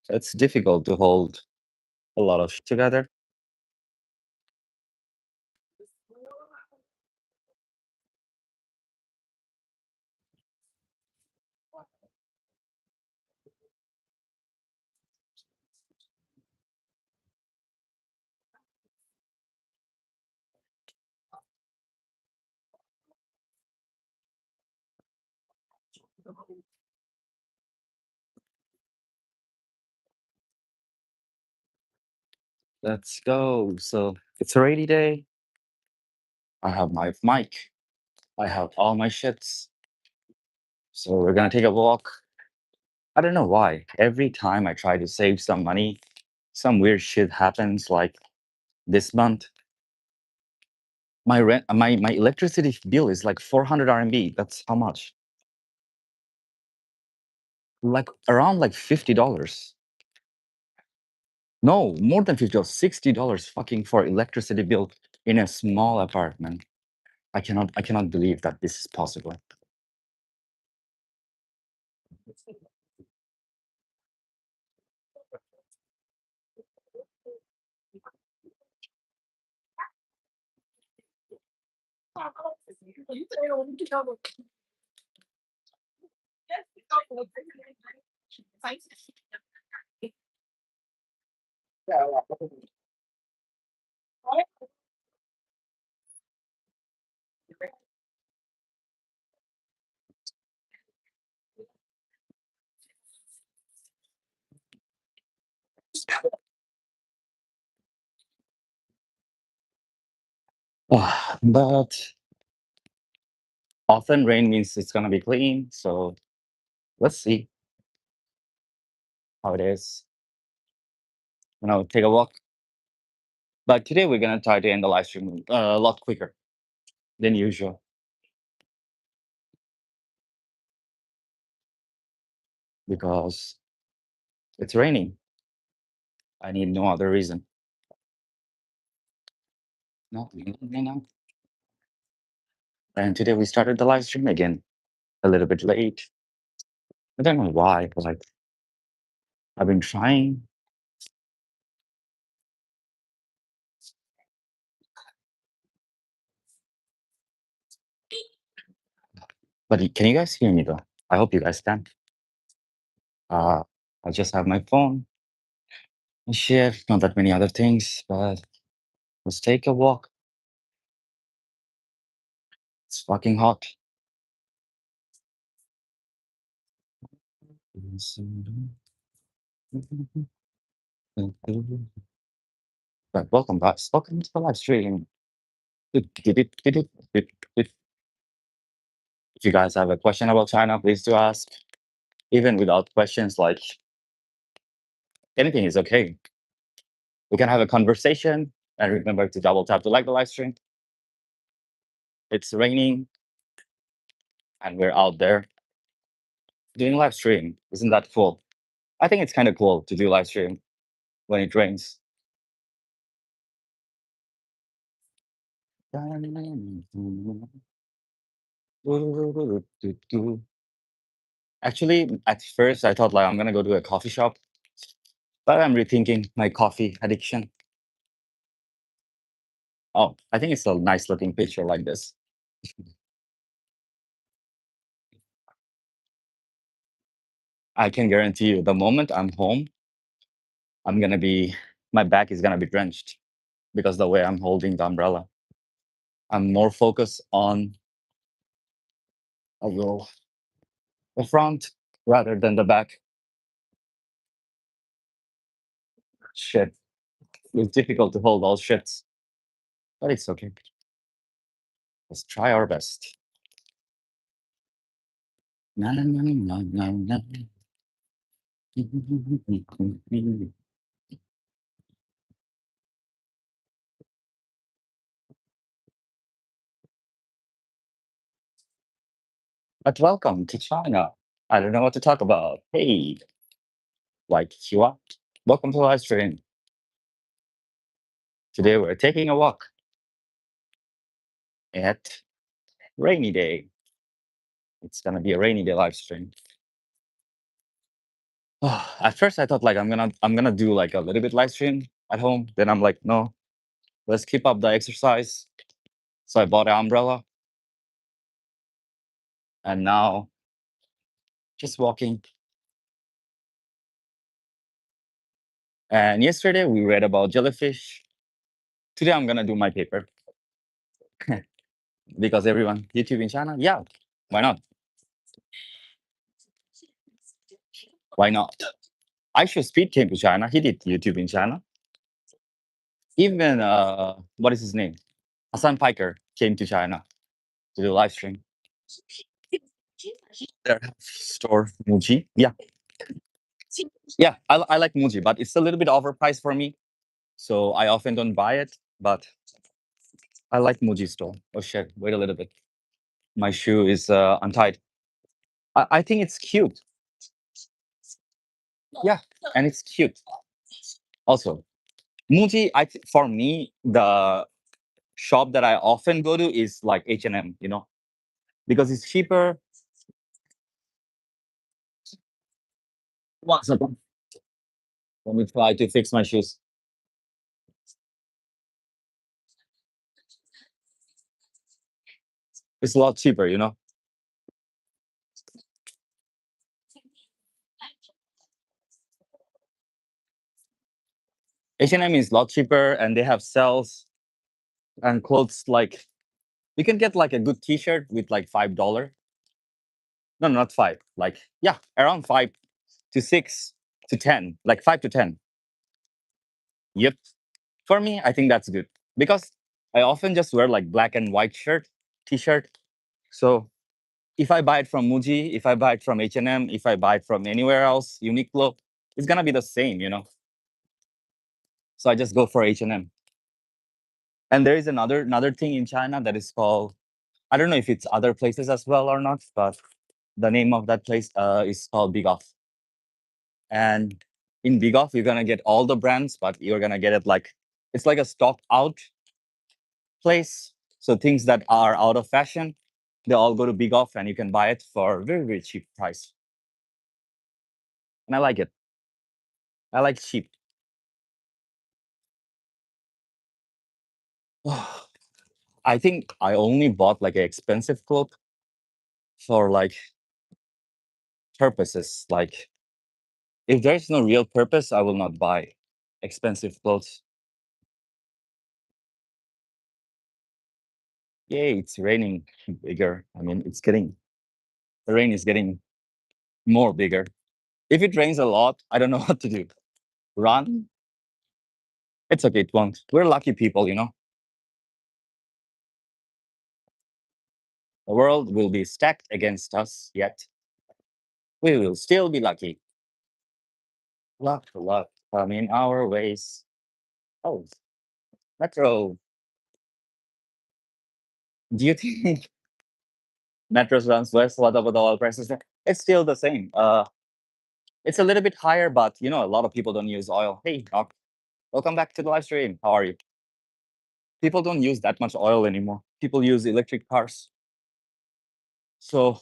It's difficult to hold a lot of together. Let's go. So it's a rainy day. I have my mic. I have all my shits. So we're gonna take a walk. I don't know why. Every time I try to save some money, some weird shit happens. Like this month, my electricity bill is like 400 RMB. That's how much? Like around like $50. No, more than $50, $60 fucking for electricity bill in a small apartment. I cannot believe that this is possible. But often rain means it's gonna be clean, so let's see how it is. Take a walk. But today we're gonna try to end the live stream a lot quicker than usual because it's raining. I need no other reason. No, no, no, no. And today we started the live stream again a little bit late. I don't know why, but like I've been trying. But can you guys hear me though? I hope you guys can. Uh, I just have my phone and shit, not that many other things, but let's take a walk. It's fucking hot. But welcome guys. Welcome to the live stream. If you guys have a question about China, please do ask. Even without questions, like anything is okay. We can have a conversation and remember to double tap to like the live stream. It's raining and we're out there doing live stream. Isn't that cool? I think it's kind of cool to do live stream when it rains. Actually, at first I thought like I'm gonna go to a coffee shop, but I'm rethinking my coffee addiction. Oh, I think it's a nice looking picture like this. I can guarantee you the moment I'm home, I'm gonna be my back is gonna be drenched because the way I'm holding the umbrella. I'm more focused on the front rather than the back. Shit. It's difficult to hold all shits, but it's okay. Let's try our best. Na, na, na, na, na, na. But welcome to China. I don't know what to talk about. Hey, like you are. Welcome to the live stream. Today we're taking a walk at rainy day. It's gonna be a rainy day live stream. At first, I thought like I'm gonna do like a little bit live stream at home. Then I'm like, no, let's keep up the exercise. So I bought an umbrella, and now just walking. And yesterday we read about jellyfish. Today I'm gonna do my paper because everyone YouTube in China. Yeah, why not? Why not? I should Speed came to China. He did YouTube in China. Even what is his name? Hassan Piker came to China to do live stream. Their store Muji. Yeah, yeah. I like Muji, but it's a little bit overpriced for me, so I often don't buy it. But I like Muji store. Oh shit! Wait a little bit. My shoe is untied. I think it's cute. Yeah, and it's cute. Also, Muji. For me, the shop that I often go to is like H&M. Because it's cheaper. One second. Let me try to fix my shoes. It's a lot cheaper. H&M is a lot cheaper, and they have sales and clothes like you can get like a good T-shirt with like $5. No, not five. Like yeah, around 5 to 6 to 10, like 5 to 10. Yep. For me, I think that's good because I often just wear like black and white T-shirt. So if I buy it from Muji, if I buy it from H&M, if I buy it from anywhere else, Uniqlo, it's gonna be the same. So I just go for H&M. And there is another thing in China that is called, I don't know if it's other places as well or not, but the name of that place is called Big Off. And in Big Off, you're gonna get all the brands, but you're gonna get it like it's like a stock out place. So things that are out of fashion, they all go to Big Off, and you can buy it for a very very cheap price. And I like it. I like cheap. I think I only bought like an expensive cloth for like purposes. Like if there is no real purpose, I will not buy expensive clothes. Yay, it's raining bigger. I mean, the rain is getting more bigger. If it rains a lot, I don't know what to do. Run? It's okay, it won't. We're lucky people. The world will be stacked against us, yet we will still be lucky. Luck coming our ways. Oh, Metro. Do you think Metro runs less? What about the oil prices? It's still the same. It's a little bit higher, but a lot of people don't use oil. Hey, Doc, welcome back to the live stream. How are you? People don't use that much oil anymore. People use electric cars. So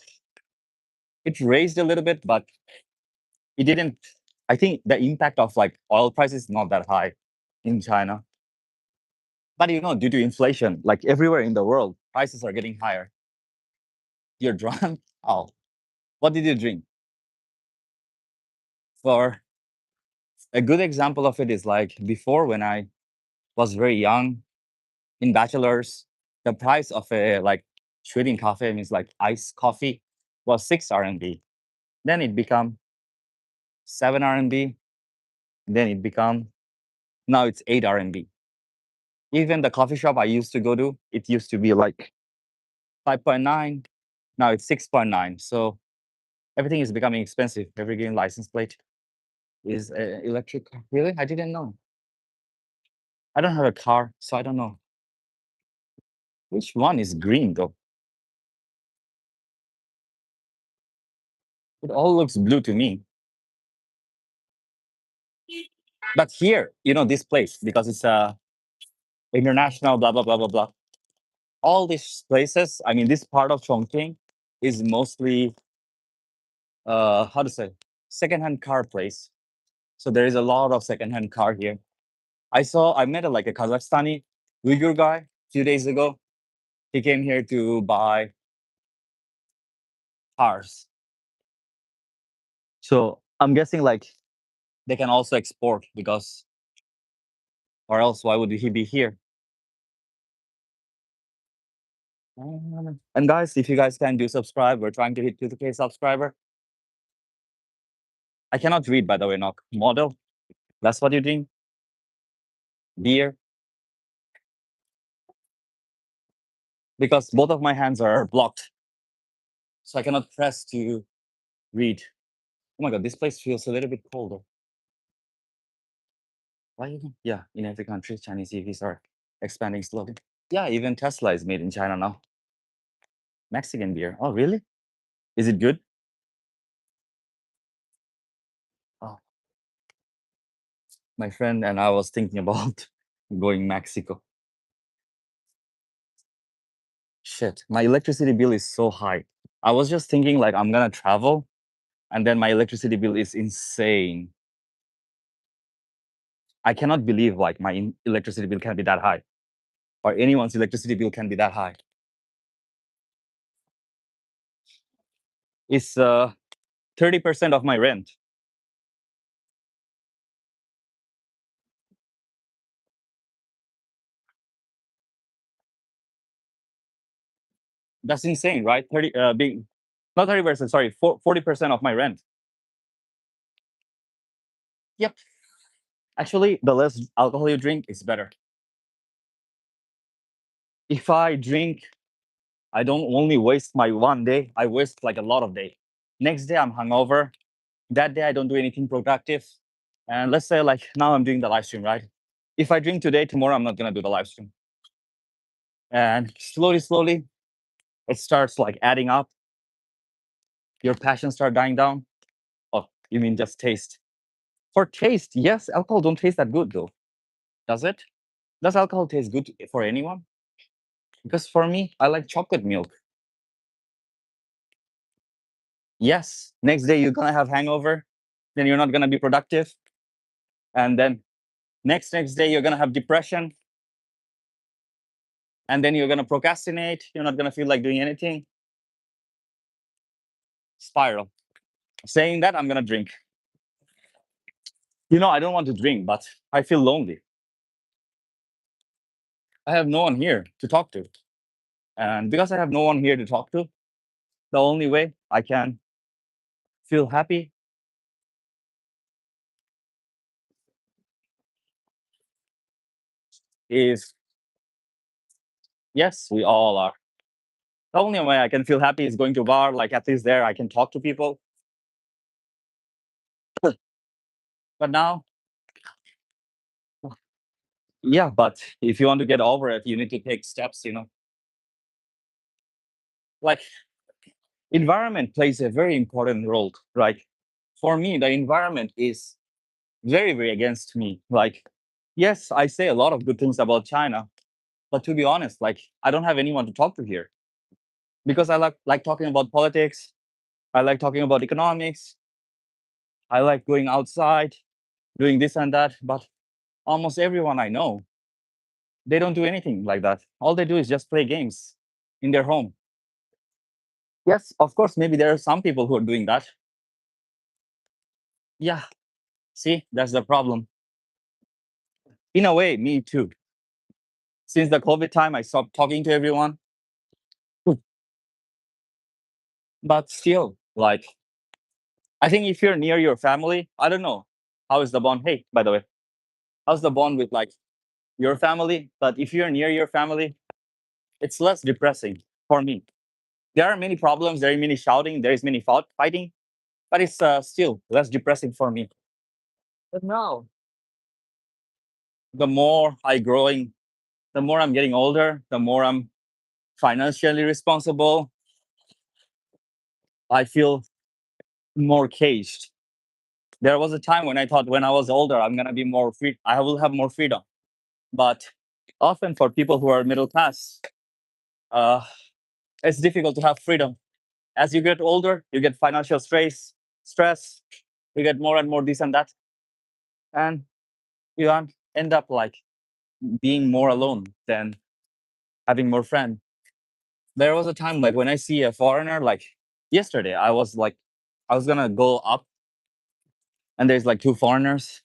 it raised a little bit, but it didn't. I think the impact of like oil price is not that high in China. But due to inflation, like everywhere in the world, prices are getting higher. You're drunk? Oh, what did you drink? For a good example of it is like before when I was very young in bachelor's, the price of a like shooting coffee means like iced coffee was 6 RMB. Then it become 7 RMB. Then it become now it's 8 RMB. Even the coffee shop I used to go to, it used to be like 5.9. Now it's 6.9. So everything is becoming expensive. Every green license plate is electric car. Really? I didn't know. I don't have a car, so I don't know. Which one is green though? It all looks blue to me. But here, this place, because it's a international, blah blah blah blah blah. All these places, I mean, this part of Chongqing is mostly how to say secondhand car place. So there is a lot of secondhand car here. I met like a Kazakhstani Uyghur guy a few days ago. He came here to buy cars. So I'm guessing like they can also export because, or else why would he be here? And guys, if you guys can do subscribe, we're trying to hit 2K subscriber. I cannot read, by the way, knock. Model. That's what you drink? Beer? Because both of my hands are blocked. So I cannot press to read. Oh my god, this place feels a little bit colder. Why? Yeah, in every country, Chinese EVs are expanding slowly. Yeah, even Tesla is made in China now. Mexican beer. Oh, really? Is it good? Oh. My friend and I was thinking about going Mexico. Shit, my electricity bill is so high. I was just thinking like I'm gonna travel and then my electricity bill is insane. I cannot believe like my electricity bill can be that high or anyone's electricity bill can be that high. It's 30% of my rent. That's insane, right? 30 being not 30%, sorry, 40% of my rent. Yep. Actually, the less alcohol you drink is better. If I drink, I don't only waste my one day, I waste like a lot of day. Next day I'm hungover. That day I don't do anything productive. And let's say like now I'm doing the live stream, right? If I drink today, tomorrow I'm not gonna do the live stream. And slowly, it starts like adding up. Your passion start dying down. Oh, you mean just taste? For taste, yes, alcohol don't taste that good though. Does it? Does alcohol taste good for anyone? Because for me, I like chocolate milk. Yes, next day you're gonna have hangover, then you're not gonna be productive, and then next day you're gonna have depression, and then you're gonna procrastinate. You're not gonna feel like doing anything. Spiral. Saying that, I'm gonna drink. I don't want to drink, but I feel lonely. I have no one here to talk to, and because I have no one here to talk to, the only way I can feel happy is, yes, we all are. The only way I can feel happy is going to a bar. Like at least there, I can talk to people. But now, yeah. But if you want to get over it, you need to take steps. Like environment plays a very important role. Right? For me, the environment is very, very against me. Like, yes, I say a lot of good things about China, but to be honest, like I don't have anyone to talk to here because I like talking about politics. I like talking about economics. I like going outside, doing this and that. But almost everyone I know, they don't do anything like that. All they do is just play games in their home. Yes, of course, maybe there are some people who are doing that. Yeah, see, that's the problem. In a way, me too. Since the COVID time, I stopped talking to everyone. But still, like, I think if you're near your family, I don't know, how is the bond? Hey, by the way, how's the bond with like your family? But if you're near your family, it's less depressing for me. There are many problems, there is many shouting, there is many fighting, but it's still less depressing for me. But now, the more the more I'm getting older, the more I'm financially responsible. I feel more caged. There was a time when I thought when I was older, I'm gonna be more free. I will have more freedom. But often for people who are middle class, uh, it's difficult to have freedom. As you get older, you get financial stress. You get more and more this and that, and you end up like being more alone than having more friends. There was a time like when I see a foreigner, like yesterday, I was gonna go up, and there's like two foreigners.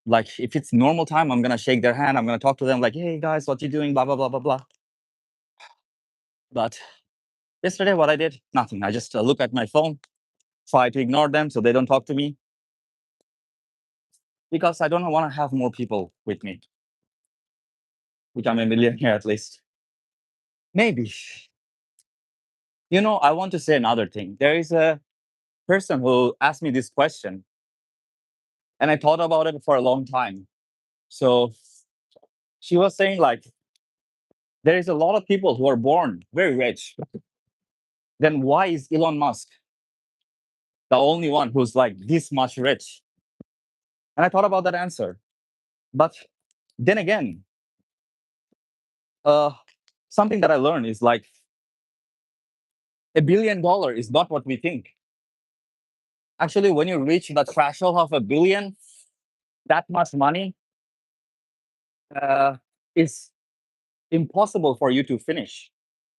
Like if it's normal time, I'm gonna shake their hand. I'm gonna talk to them like, "Hey guys, what you doing?" Blah blah blah blah blah. But yesterday, what I did, nothing. I just look at my phone, try to ignore them so they don't talk to me because I don't want to have more people with me. Become a millionaire at least. Maybe. I want to say another thing. There is a person who asked me this question, and I thought about it for a long time. So she was saying like, there is a lot of people who are born very rich. Then why is Elon Musk the only one who's like this much rich? And I thought about that answer. But then again, uh, something that I learned is like $1 billion is not what we think. Actually, when you reach the threshold of $1 billion, that much money is impossible for you to finish.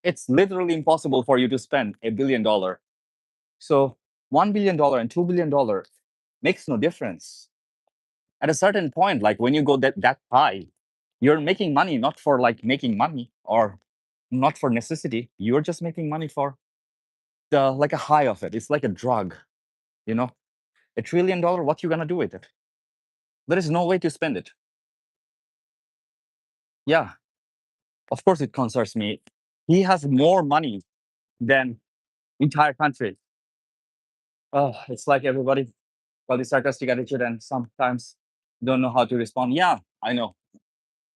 It's literally impossible for you to spend $1 billion. So $1 billion and $2 billion makes no difference. At a certain point, like when you go that high, you're making money not for like making money or not for necessity. You're just making money for the like a high of it. It's like a drug, you know. $1 trillion, what you gonna do with it? There is no way to spend it. Yeah, of course it concerns me. He has more money than entire country. Oh, it's like everybody got this sarcastic attitude and sometimes don't know how to respond. Yeah, I know.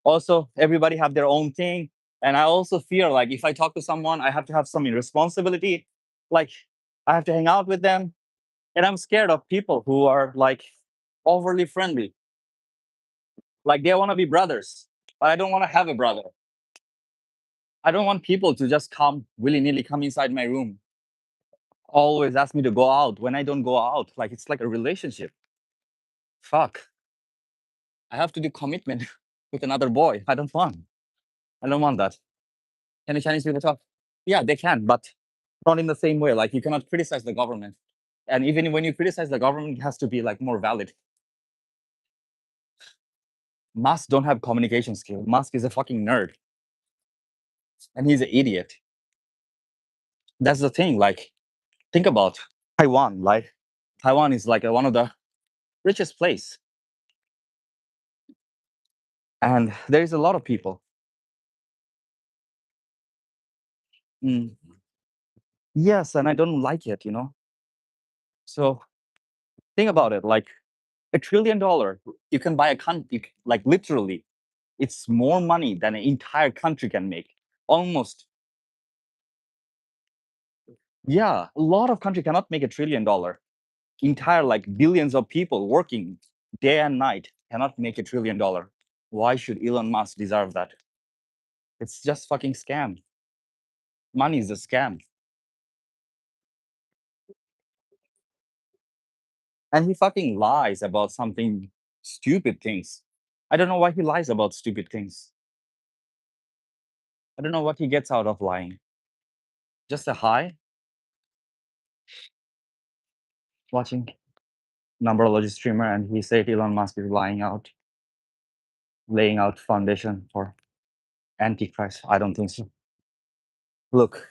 Also, everybody have their own thing. And I also feel like if I talk to someone, I have to have some responsibility. Like I have to hang out with them. And I'm scared of people who are like overly friendly. Like they want to be brothers, but I don't want to have a brother. I don't want people to just come willy-nilly come inside my room. Always ask me to go out when I don't go out. Like it's like a relationship. Fuck. I have to do commitment with another boy. I don't want. I don't want that. Can the Chinese people talk? Yeah, they can, but not in the same way. Like you cannot criticize the government. And even when you criticize the government, it has to be like more valid. Musk don't have communication skill. Musk is a fucking nerd. And he's an idiot. That's the thing. Like, think about Taiwan. Like, Taiwan is like one of the richest place. And there is a lot of people. Mm. Yes, and I don't like it, So think about it. Like $1 trillion, you can buy a country. Like literally, it's more money than an entire country can make. Almost. Yeah, a lot of country cannot make $1 trillion. Entire like billions of people working day and night cannot make $1 trillion. Why should Elon Musk deserve that? It's just fucking scam. Money is a scam. And he fucking lies about something stupid things. I don't know why he lies about stupid things. I don't know what he gets out of lying. Just a high? Watching numerology streamer and he said Elon Musk is laying out foundation for Antichrist. I don't think so. Look,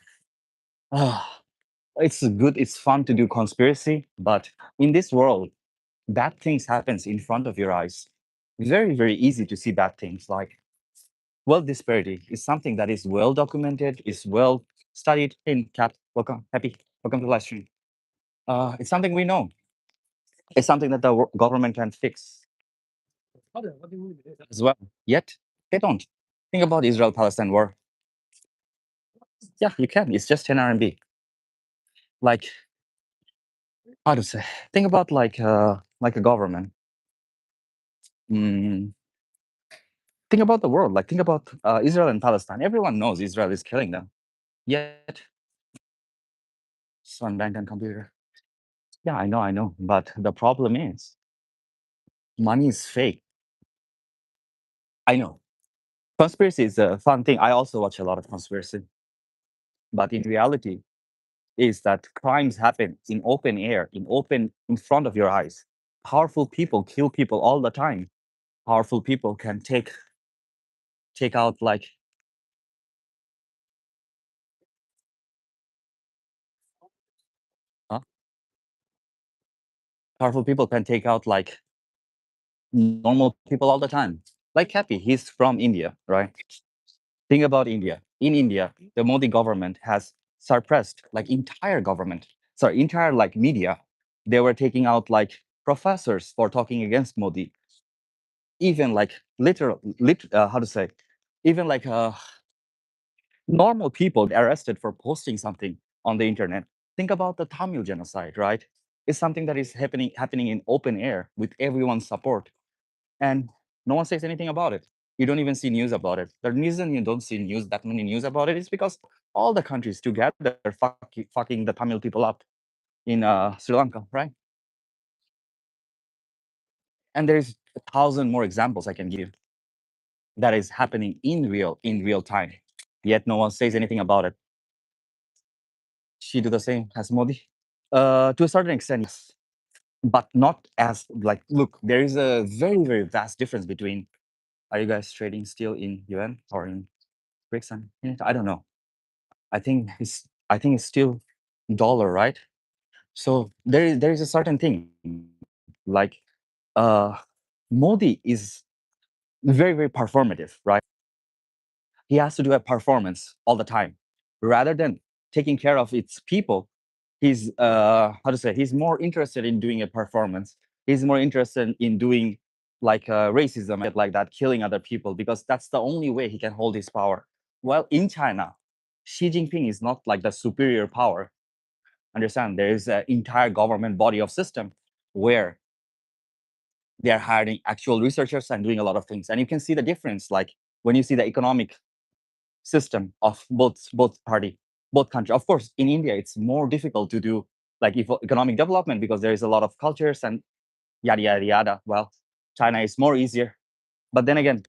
it's good, it's fun to do conspiracy, but in this world, bad things happens in front of your eyes. Very, very easy to see bad things. Like wealth disparity is something that is well documented, is well studied. In Cat, welcome, happy, welcome to the live stream. It's something we know. It's something that the government can fix as well. Yet they don't. Think about Israel-Palestine war. Yeah, you can. It's just 10 RMB. Like, how to say? Think about like a government. Mm, think about the world. Like, think about Israel and Palestine. Everyone knows Israel is killing them. Yet, Sun Bank and computer. Yeah, I know. But the problem is money is fake. I know. Conspiracy is a fun thing. I also watch a lot of conspiracy. But in reality, is that crimes happen in open air, in front of your eyes. Powerful people kill people all the time. Powerful people can take out like huh? Powerful people can take out like normal people all the time. Like Happy, he's from India, right? Think about India. In India, the Modi government has suppressed like entire government, sorry, entire like media. They were taking out like professors for talking against Modi. Even like how to say, even like normal people arrested for posting something on the internet. Think about the Tamil genocide, right? It's something that is happening in open air with everyone's support, and no one says anything about it. You don't even see news about it. The reason you don't see that many news about it is because all the countries together fucking the Tamil people up in Sri Lanka, right? And there's 1,000 more examples I can give that is happening in real time. Yet no one says anything about it. She do the same as Modi. To a certain extent, yes, but not as like. Look, there is a very vast difference between. Are you guys trading still in yuan or in bricks and unit? I don't know. I think it's still dollar, right? So there is a certain thing like uh Modi is very performative, right? He has to do a performance all the time rather than taking care of its people. He's how to say, he's more interested in doing a performance. He's more interested in doing like racism like that, killing other people, because that's the only way he can hold his power. Well, in China, Xi Jinping is not like the superior power. Understand, there is an entire government body of system where they are hiring actual researchers and doing a lot of things, and you can see the difference like when you see the economic system of both countries. Of course, in India, it's more difficult to do like economic development because there is a lot of cultures and yada yada yada. Well, China is more easier, but then again,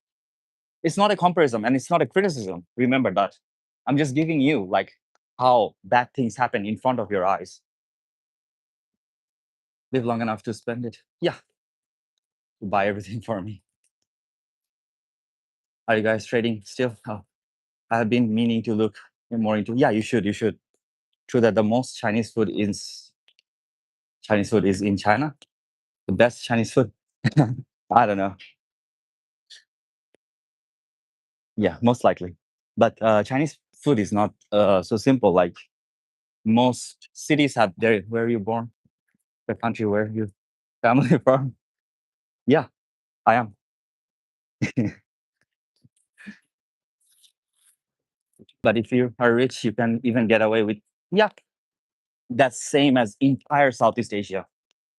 it's not a comparison and it's not a criticism. Remember that. I'm just giving you like how bad things happen in front of your eyes. Live long enough to spend it. Yeah, to buy everything for me. Are you guys trading still? Oh, I have been meaning to look more into. Yeah, you should. You should. True that the most Chinese food is in China. The best Chinese food. I don't know. Yeah, most likely. But Chinese food is not so simple. Like most cities have their where you born, the country where you family from. Yeah, I am. But if you are rich, you can even get away with, yeah, that's same as entire Southeast Asia.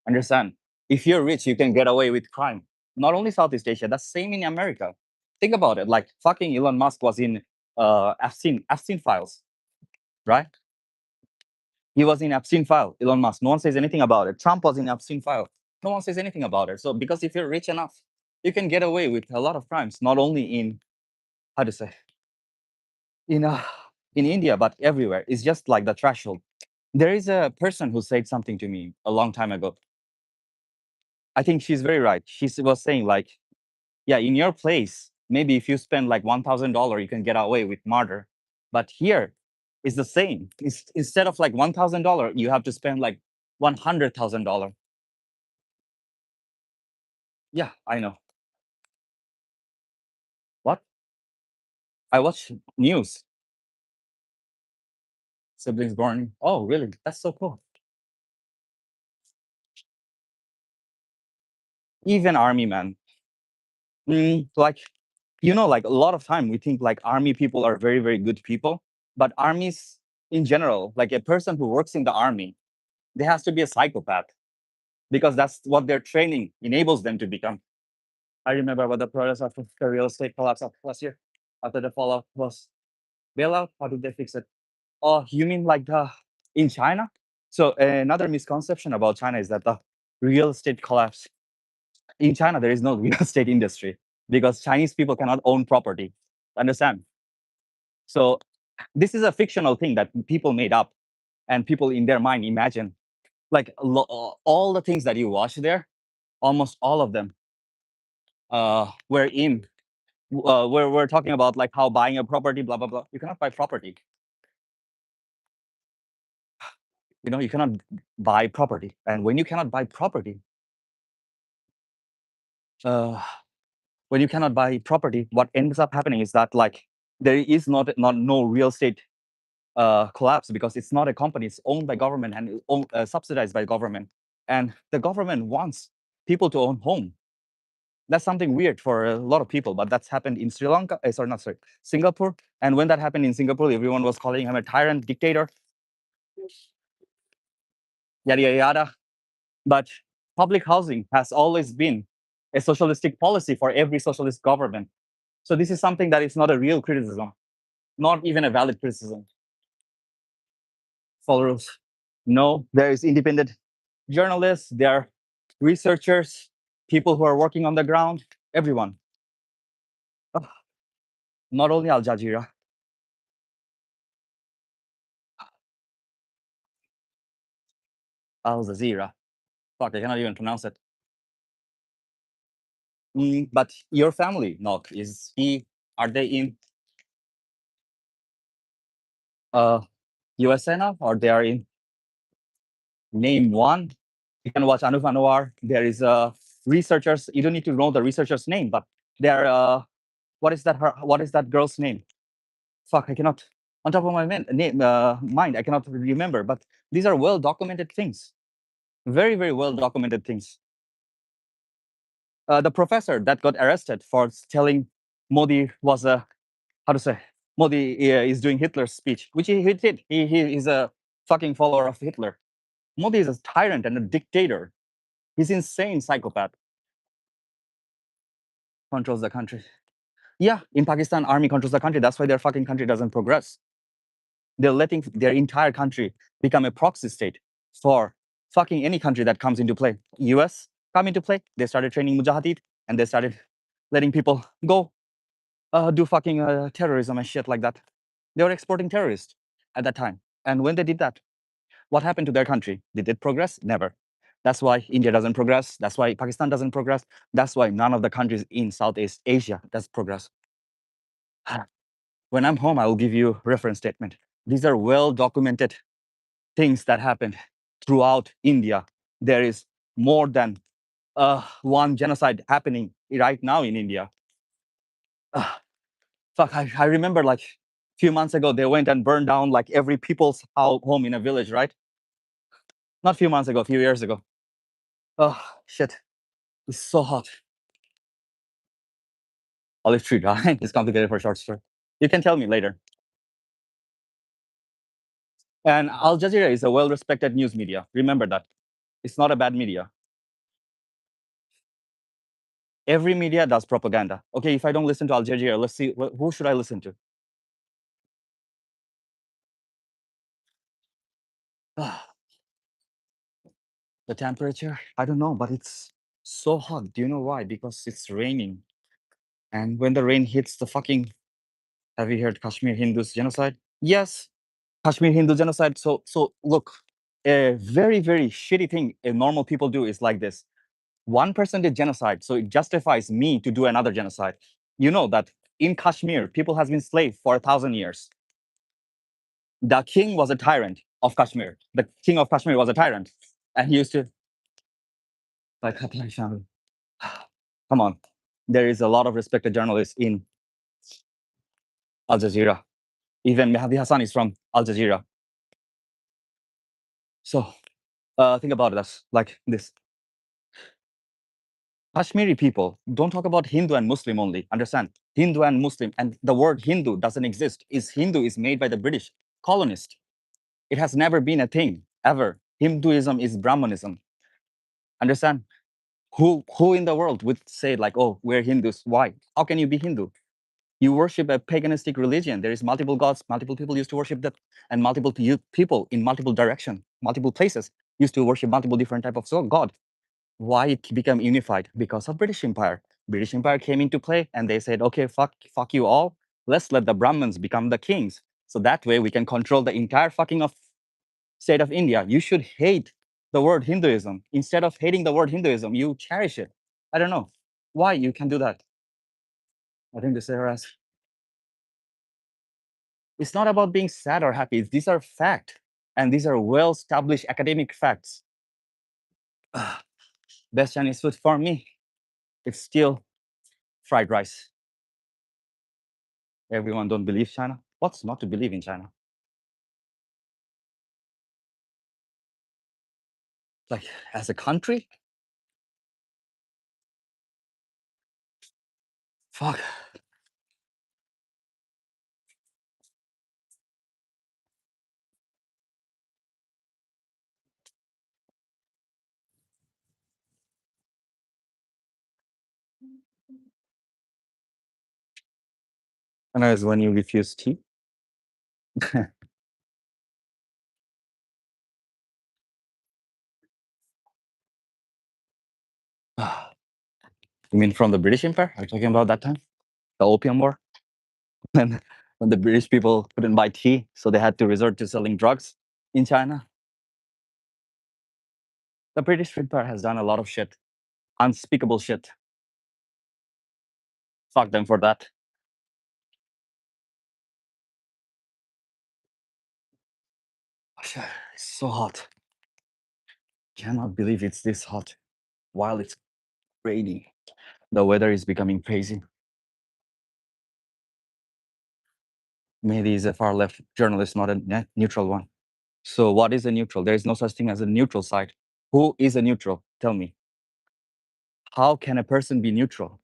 Understand? If you're rich, you can get away with crime. Not only Southeast Asia, that's same in America. Think about it. Like fucking Elon Musk was in Epstein files, right? He was in Epstein file. Elon Musk. No one says anything about it. Trump was in Epstein file. No one says anything about it. So because if you're rich enough, you can get away with a lot of crimes. Not only in how to say in uh, in India, but everywhere. It's just like the threshold. There is a person who said something to me a long time ago. I think she's very right. Was saying like, yeah, in your place, maybe if you spend like $1,000, you can get away with murder. But here, it's the same. Instead of like $1,000, you have to spend like $100,000. Yeah, I know. What? I watch news. Siblings born. Oh, really? That's so cool. Even army man. Like, like a lot of time we think like army people are very good people, but armies in general, like a person who works in the army, they has to be a psychopath because that's what their training enables them to become. I remember what the progress of the real estate collapse of last year after the fallout was bailout. How did they fix it? Oh, you mean like the in China? So another misconception about China is that the real estate collapse. In China, there is no real estate industry because Chinese people cannot own property. Understand? So this is a fictional thing that people made up and people in their mind imagine. Like all the things that you watch there, almost all of them were in. We're talking about like how buying a property, blah blah blah. You cannot buy property. You cannot buy property, and when you cannot buy property, uh, what ends up happening is that like there is not no real estate collapse because it's not a company. It's owned by government and subsidized by government, and the government wants people to own home. That's something weird for a lot of people, but that's happened in Sri Lanka. Singapore. And when that happened in Singapore, everyone was calling him a tyrant, dictator, yada yada yada. But public housing has always been a socialistic policy for every socialist government. So this is something that is not a real criticism, not even a valid criticism. Followers, no, there is independent journalists, there are researchers, people who are working on the ground, everyone. Not only Al Jazeera. Al Jazeera. Fuck, I cannot even pronounce it. But your family, Nok, are they in USA now, or they are in? Name one. You can watch Anup Anwar. There is researchers. You don't need to know the researcher's name, but they're what is that girl's name? Fuck, I cannot. On top of my mind, I cannot remember. But these are well documented things. Very, very well documented things. The professor that got arrested for telling Modi was a Modi is doing Hitler's speech, which he did. He is a fucking follower of Hitler. Modi is a tyrant and a dictator. He's insane psychopath. Controls the country. Yeah, in Pakistan, army controls the country. That's why their fucking country doesn't progress. They're letting their entire country become a proxy state for fucking any country that comes into play. US come into play. They started training mujahideen and they started letting people go do fucking terrorism and shit like that. They were exporting terrorists at that time. And when they did that, what happened to their country? Did it progress? Never. That's why India doesn't progress. That's why Pakistan doesn't progress. That's why none of the countries in Southeast Asia does progress. When I'm home, I will give you reference statement. These are well documented things that happened throughout India. There is more than one genocide happening right now in India. Fuck, I remember like a few months ago, they went and burned down like every people's home in a village, right? Not a few months ago, a few years ago. Oh, shit. It's so hot. Olive tree, right? It's complicated for a short story. You can tell me later. And Al Jazeera is a well-respected news media. Remember that. It's not a bad media. Every media does propaganda. Okay, if I don't listen to Al Jazeera, let's see, who should I listen to? The temperature, I don't know, but it's so hot. Do you know why? Because it's raining. And when the rain hits the fucking, have you heard Kashmir Hindus genocide? Yes, Kashmir Hindu genocide. So look, a very, very shitty thing normal people do is like this. One person did genocide, so it justifies me to do another genocide. You know that in Kashmir, people has been slave for 1,000 years. The king was a tyrant of Kashmir. The king of Kashmir was a tyrant, and he used to like come on. There is a lot of respected journalists in Al Jazeera. Even Mehdi Hassan is from Al Jazeera. So think about it like this. Kashmiri people don't talk about Hindu and Muslim only. Understand? Hindu and Muslim, and the word Hindu doesn't exist. Hindu is made by the British colonist. It has never been a thing ever. Hinduism is Brahmanism. Understand? Who in the world would say like, oh, we're Hindus? Why? How can you be Hindu? You worship a paganistic religion. There is multiple gods, multiple people used to worship that, and multiple people in multiple direction, multiple places used to worship multiple different type of god. Why it became unified? Because of British Empire. British Empire came into play, and they said, okay, fuck you all. Let's let the Brahmins become the kings. So that way we can control the entire fucking of state of India. You should hate the word Hinduism. Instead of hating the word Hinduism, you cherish it. I don't know why you can do that. I think this era, it's not about being sad or happy. These are facts, and these are well-established academic facts. Best Chinese food for me, it's still fried rice. Everyone don't believe China. What's not to believe in China? Like, as a country? Fuck. And as when you refuse tea. You mean from the British Empire? Are you talking about that time? The Opium War? When the British people couldn't buy tea, so they had to resort to selling drugs in China. The British Empire has done a lot of shit. Unspeakable shit. Fuck them for that. It's so hot. Cannot believe it's this hot while it's rainy. The weather is becoming crazy. Maybe he's a far left journalist, not a neutral one. So what is a neutral? There is no such thing as a neutral side. Who is a neutral? Tell me. How can a person be neutral?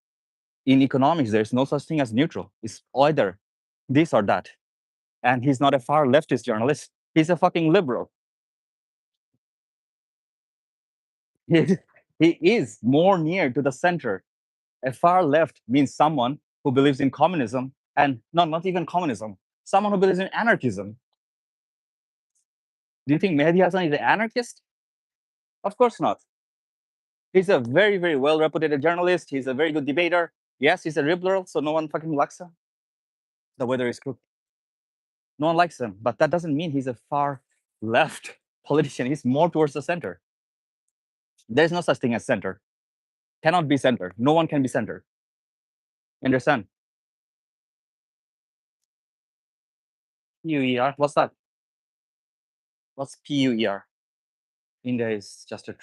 In economics, there's no such thing as neutral. It's either this or that. And he's not a far leftist journalist. He's a fucking liberal. He, he is more near to the center. A far left means someone who believes in communism, and no, not even communism, someone who believes in anarchism. Do you think Mehdi Hassan is an anarchist? Of course not. He's a very, very well-reputed journalist. He's a very good debater. Yes, he's a liberal, so no one fucking likes him. The weather is cooked. No one likes him, but that doesn't mean he's a far left politician. He's more towards the center. There's no such thing as center. Cannot be center. No one can be center. Understand? PUER. What's that? What's PUER? India is just a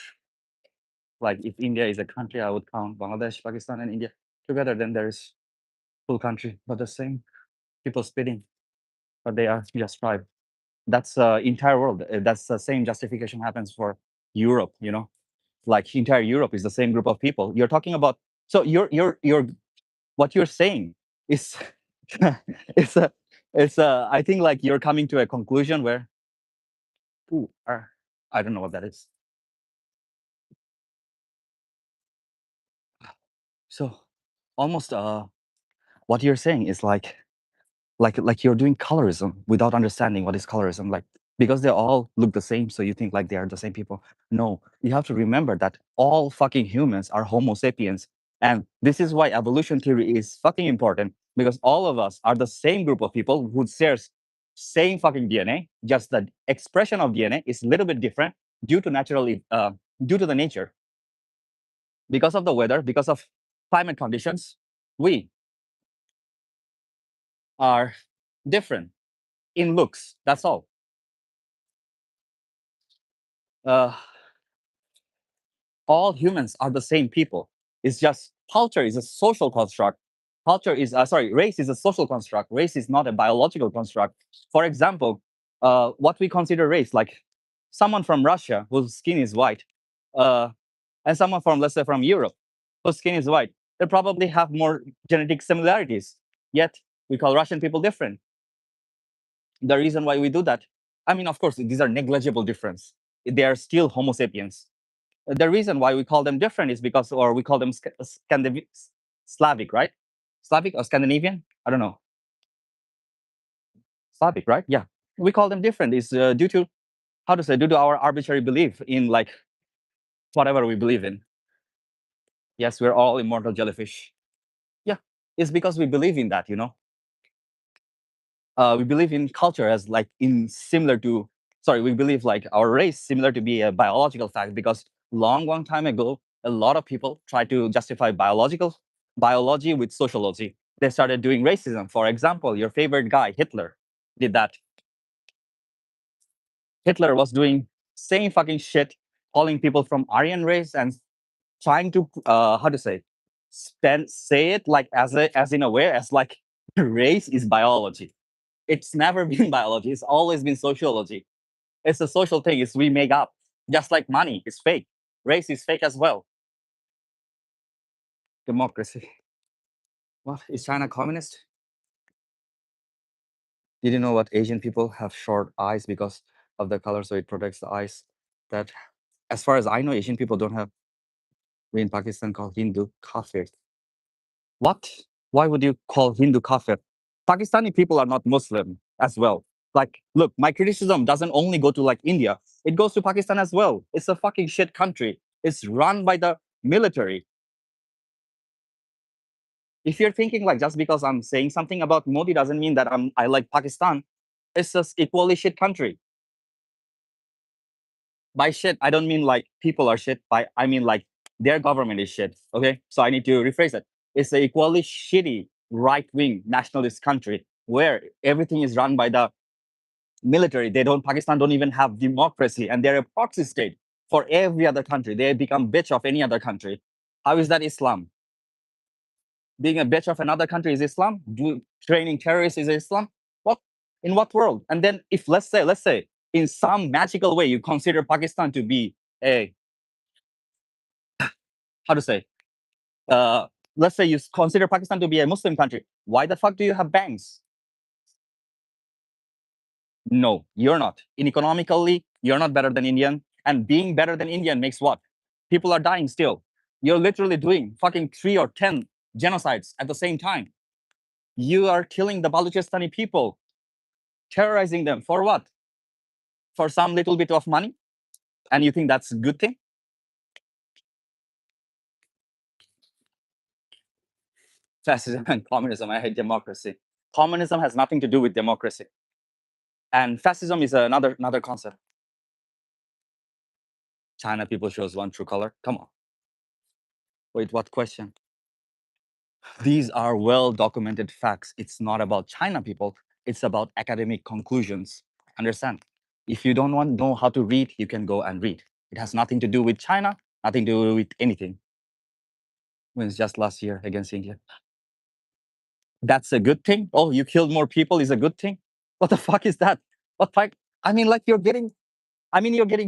like if India is a country, I would count Bangladesh, Pakistan, and India together. Then there's full country, but the same people spitting, but they are just tribe. That's entire world. That's the same justification happens for Europe. You know, like entire Europe is the same group of people. You're talking about. So you're what you're saying is it's a I think like you're coming to a conclusion where I don't know what that is. So almost what you're saying is like you're doing colorism without understanding what is colorism. Like because they all look the same, so you think like they are the same people. No, you have to remember that all fucking humans are Homo sapiens, and this is why evolution theory is fucking important, because all of us are the same group of people who shares same fucking DNA. Just the expression of DNA is a little bit different due to due to the nature, because of the weather, because of climate conditions. We are different in looks. That's all. Uh, all humans are the same people. It's just culture is a social construct. Culture is race is a social construct. Race is not a biological construct. For example, what we consider race, like someone from Russia whose skin is white, and someone from, let's say, from Europe whose skin is white, they probably have more genetic similarities. Yet we call Russian people different. The reason why we do that, I mean, of course, these are negligible difference. They are still Homo sapiens. The reason why we call them different is because, or we call them Slavic, right? Slavic or Scandinavian. I don't know. Slavic, right? Yeah, we call them different. It's due to how to say due to our arbitrary belief in like whatever we believe in. Yes, we're all immortal jellyfish. Yeah, it's because we believe in that. We believe in culture as like in similar to sorry we believe like our race similar to be a biological fact because long time ago a lot of people tried to justify biology with sociology. They started doing racism. For example, your favorite guy Hitler did that. Hitler was doing same fucking shit, calling people from Aryan race and trying to how to say it like as in a way as like race is biology. It's never been biology. It's always been sociology. It's a social thing. It's we make up. Just like money is fake. Race is fake as well. Democracy. What is China communist? Did you know what Asian people have short eyes because of the color, so it protects the eyes? That, as far as I know, Asian people don't have. We in Pakistan call Hindu kafir. What? Why would you call Hindu kafir? Pakistani people are not Muslim as well. Like, look, my criticism doesn't only go to like India, it goes to Pakistan as well. It's a fucking shit country. It's run by the military. If you're thinking like just because I'm saying something about Modi doesn't mean that I like Pakistan, it's just equally shit country. By shit, I don't mean like people are shit. I mean like their government is shit. Okay, so I need to rephrase it. It's an equally shitty right-wing nationalist country where everything is run by the military. Pakistan don't even have democracy, and they're a proxy state for every other country. They become bitch of any other country. How is that Islam? Being a bitch of another country is Islam? Training terrorists is Islam? What? In what world? And then if let's say in some magical way you consider Pakistan to be a how to say let's say you consider Pakistan to be a Muslim country, why the fuck do you have banks? No, you're not. In economically, you're not better than Indian. And being better than Indian makes what? People are dying still. You're literally doing fucking 3 or 10 genocides at the same time. You are killing the Baluchistani people, terrorizing them for what? For some little bit of money? And you think that's a good thing? Fascism and communism. I hate democracy. Communism has nothing to do with democracy. And fascism is another concept. China people shows one true color. Come on. Wait, what question? These are well documented facts. It's not about China people. It's about academic conclusions. Understand? If you don't want to know how to read, you can go and read. It has nothing to do with China, nothing to do with anything. Wins just last year against India. That's a good thing. Oh, you killed more people is a good thing. What the fuck is that? What fuck? I mean, like you're getting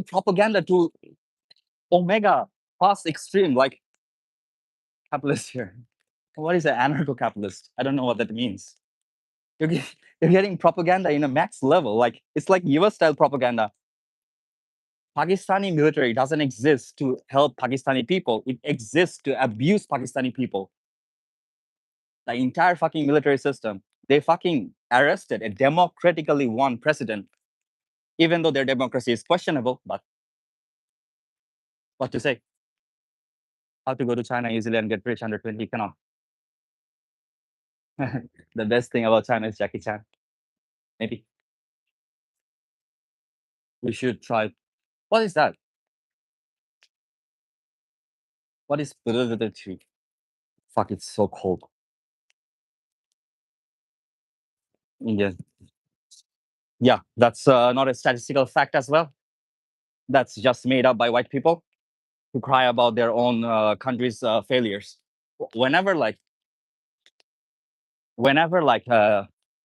propaganda to omega past extreme, like capitalist here. What is an anarcho-capitalist? I don't know what that means. You're, you're getting propaganda in a max level. Like it's like US style propaganda. Pakistani military doesn't exist to help Pakistani people. It exists to abuse Pakistani people. The entire fucking military system. They fucking arrested a democratically won president, even though their democracy is questionable. But what to say? How to go to China easily and get rich under 20? Cannot. The best thing about China is Jackie Chan. Maybe we should try. What is that? What is fuck? It's so cold. India. Yeah, that's not a statistical fact as well. That's just made up by white people who cry about their own country's failures. Whenever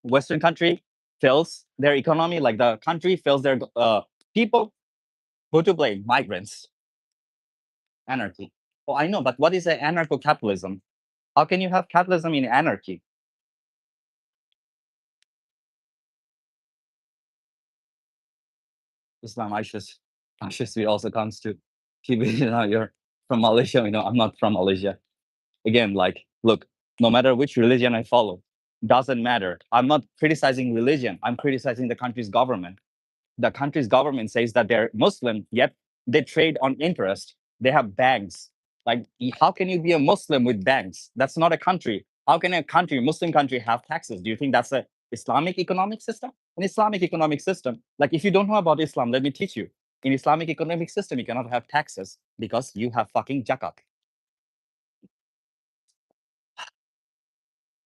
Western country fails their economy, like the country fails their people, who to blame? Migrants. Anarchy. Oh, I know, but what is anarcho-capitalism? How can you have capitalism in anarchy? Islam, ISIS also comes to people. You're from Malaysia. I'm not from Malaysia. Again, like, look, no matter which religion I follow. Doesn't matter. I'm not criticizing religion. I'm criticizing the country's government. The country's government says that they're Muslim, yet they trade on interest. They have banks. Like, how can you be a Muslim with banks? That's not a country. How can a country, Muslim country, have taxes? Do you think that's a Islamic economic system? An Islamic economic system, like if you don't know about Islam, let me teach you. In Islamic economic system, you cannot have taxes because you have fucking zakat.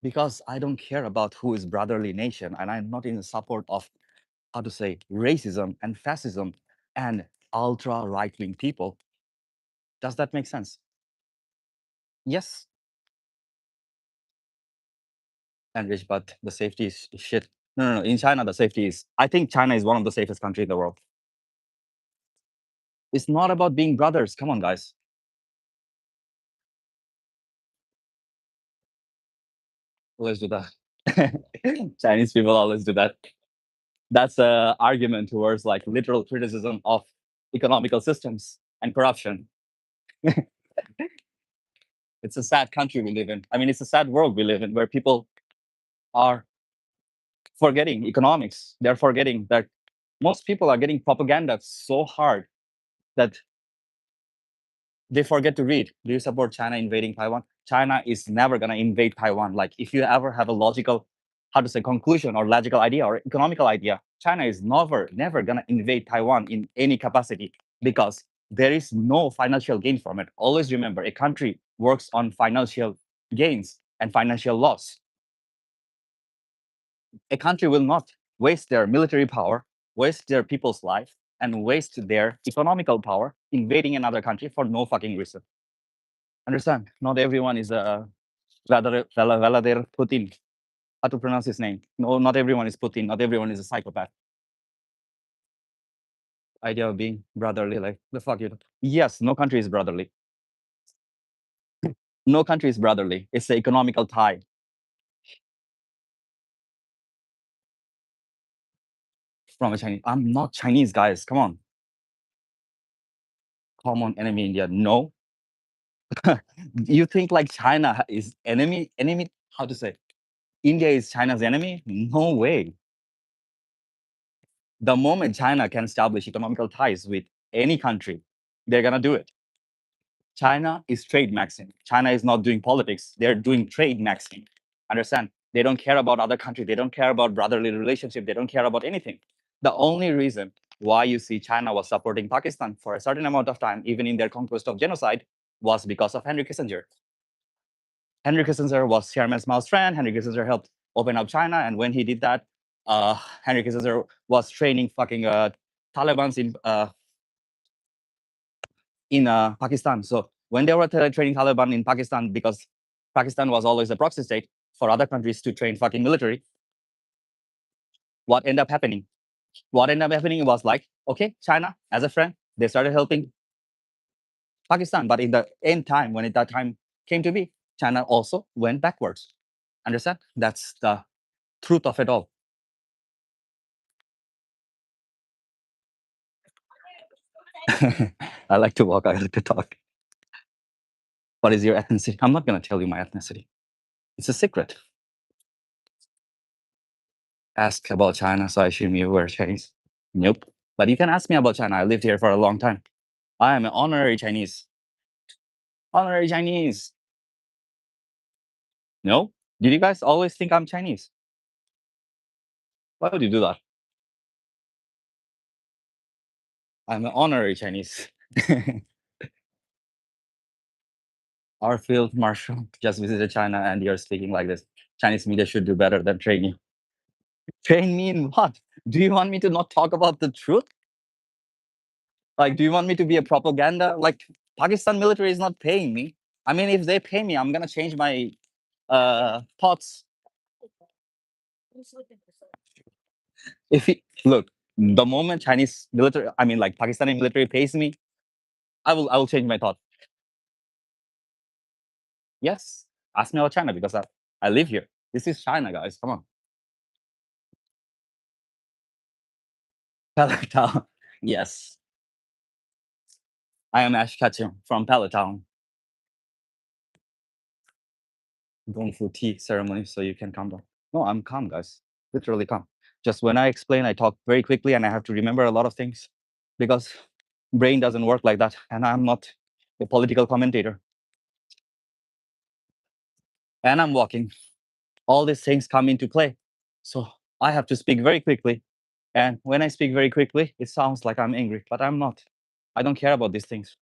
Because I don't care about who is brotherly nation, and I'm not in support of, how to say, racism and fascism and ultra right wing people. Does that make sense? Yes, and rich, but the safety is shit. No, no, no. In China, the safety is. I think China is one of the safest country in the world. It's not about being brothers. Come on, guys. Always do that. Chinese people always do that. That's a argument towards like literal criticism of economical systems and corruption. It's a sad country we live in. I mean, it's a sad world we live in where people are forgetting economics. They're forgetting that most people are getting propaganda so hard that they forget to read. Do you support China invading Taiwan? China is never going to invade Taiwan. Like, if you ever have a logical, how to say, conclusion or logical idea or economical idea, China is never going to invade Taiwan in any capacity because there is no financial gain from it. Always remember, a country works on financial gains and financial loss. A country will not waste their military power, waste their people's life, and waste their economical power invading another country for no fucking reason. Understand? Not everyone is a Vladimir Putin. How to pronounce his name? No, not everyone is Putin. Not everyone is a psychopath. Idea of being brotherly, like the fuck you. Yes, no country is brotherly. No country is brotherly. It's the economical tie. From a Chinese. I'm not Chinese, guys. Come on. Common enemy India. No. You think like China is enemy? How to say? India is China's enemy? No way. The moment China can establish economical ties with any country, they're gonna do it. China is trade maxing. China is not doing politics. They're doing trade maxing. Understand? They don't care about other countries. They don't care about brotherly relationship. They don't care about anything. The only reason why you see China was supporting Pakistan for a certain amount of time, even in their conquest of genocide, was because of Henry Kissinger. Henry Kissinger was Chairman Mao's friend. Henry Kissinger helped open up China, and when he did that, Henry Kissinger was training fucking Taliban's in Pakistan. So when they were training Taliban in Pakistan, because Pakistan was always a proxy state for other countries to train fucking military, what ended up happening? What ended up happening was like, okay, China as a friend, they started helping Pakistan, but in the end time, when that time came to be, China also went backwards. Understand? That's the truth of it all. I like to walk. I like to talk. What is your ethnicity? I'm not going to tell you my ethnicity. It's a secret. Ask about China, so I assume you were Chinese. Nope. But you can ask me about China. I lived here for a long time. I am an honorary Chinese. Honorary Chinese. No? Did you guys always think I'm Chinese? Why would you do that? I'm an honorary Chinese. Our field marshal just visited China and you're speaking like this. Chinese media should do better than train you. Train me in what? Do you want me to not talk about the truth? Like, do you want me to be a propaganda? Like, Pakistan military is not paying me. I mean, if they pay me, I'm gonna change my thoughts. If he, look, the moment Chinese military, I mean, like Pakistani military pays me, I will change my thought. Yes, ask me about China because I live here. This is China, guys. Come on. Palatown. Yes, I am Ash Ketchum from Palatown. going through tea ceremony, so you can calm down. No, I'm calm, guys. Literally calm. Just when I explain, I talk very quickly, and I have to remember a lot of things because brain doesn't work like that, and I'm not a political commentator. And I'm walking. All these things come into play, so I have to speak very quickly. And when I speak very quickly, it sounds like I'm angry, but I'm not. I don't care about these things.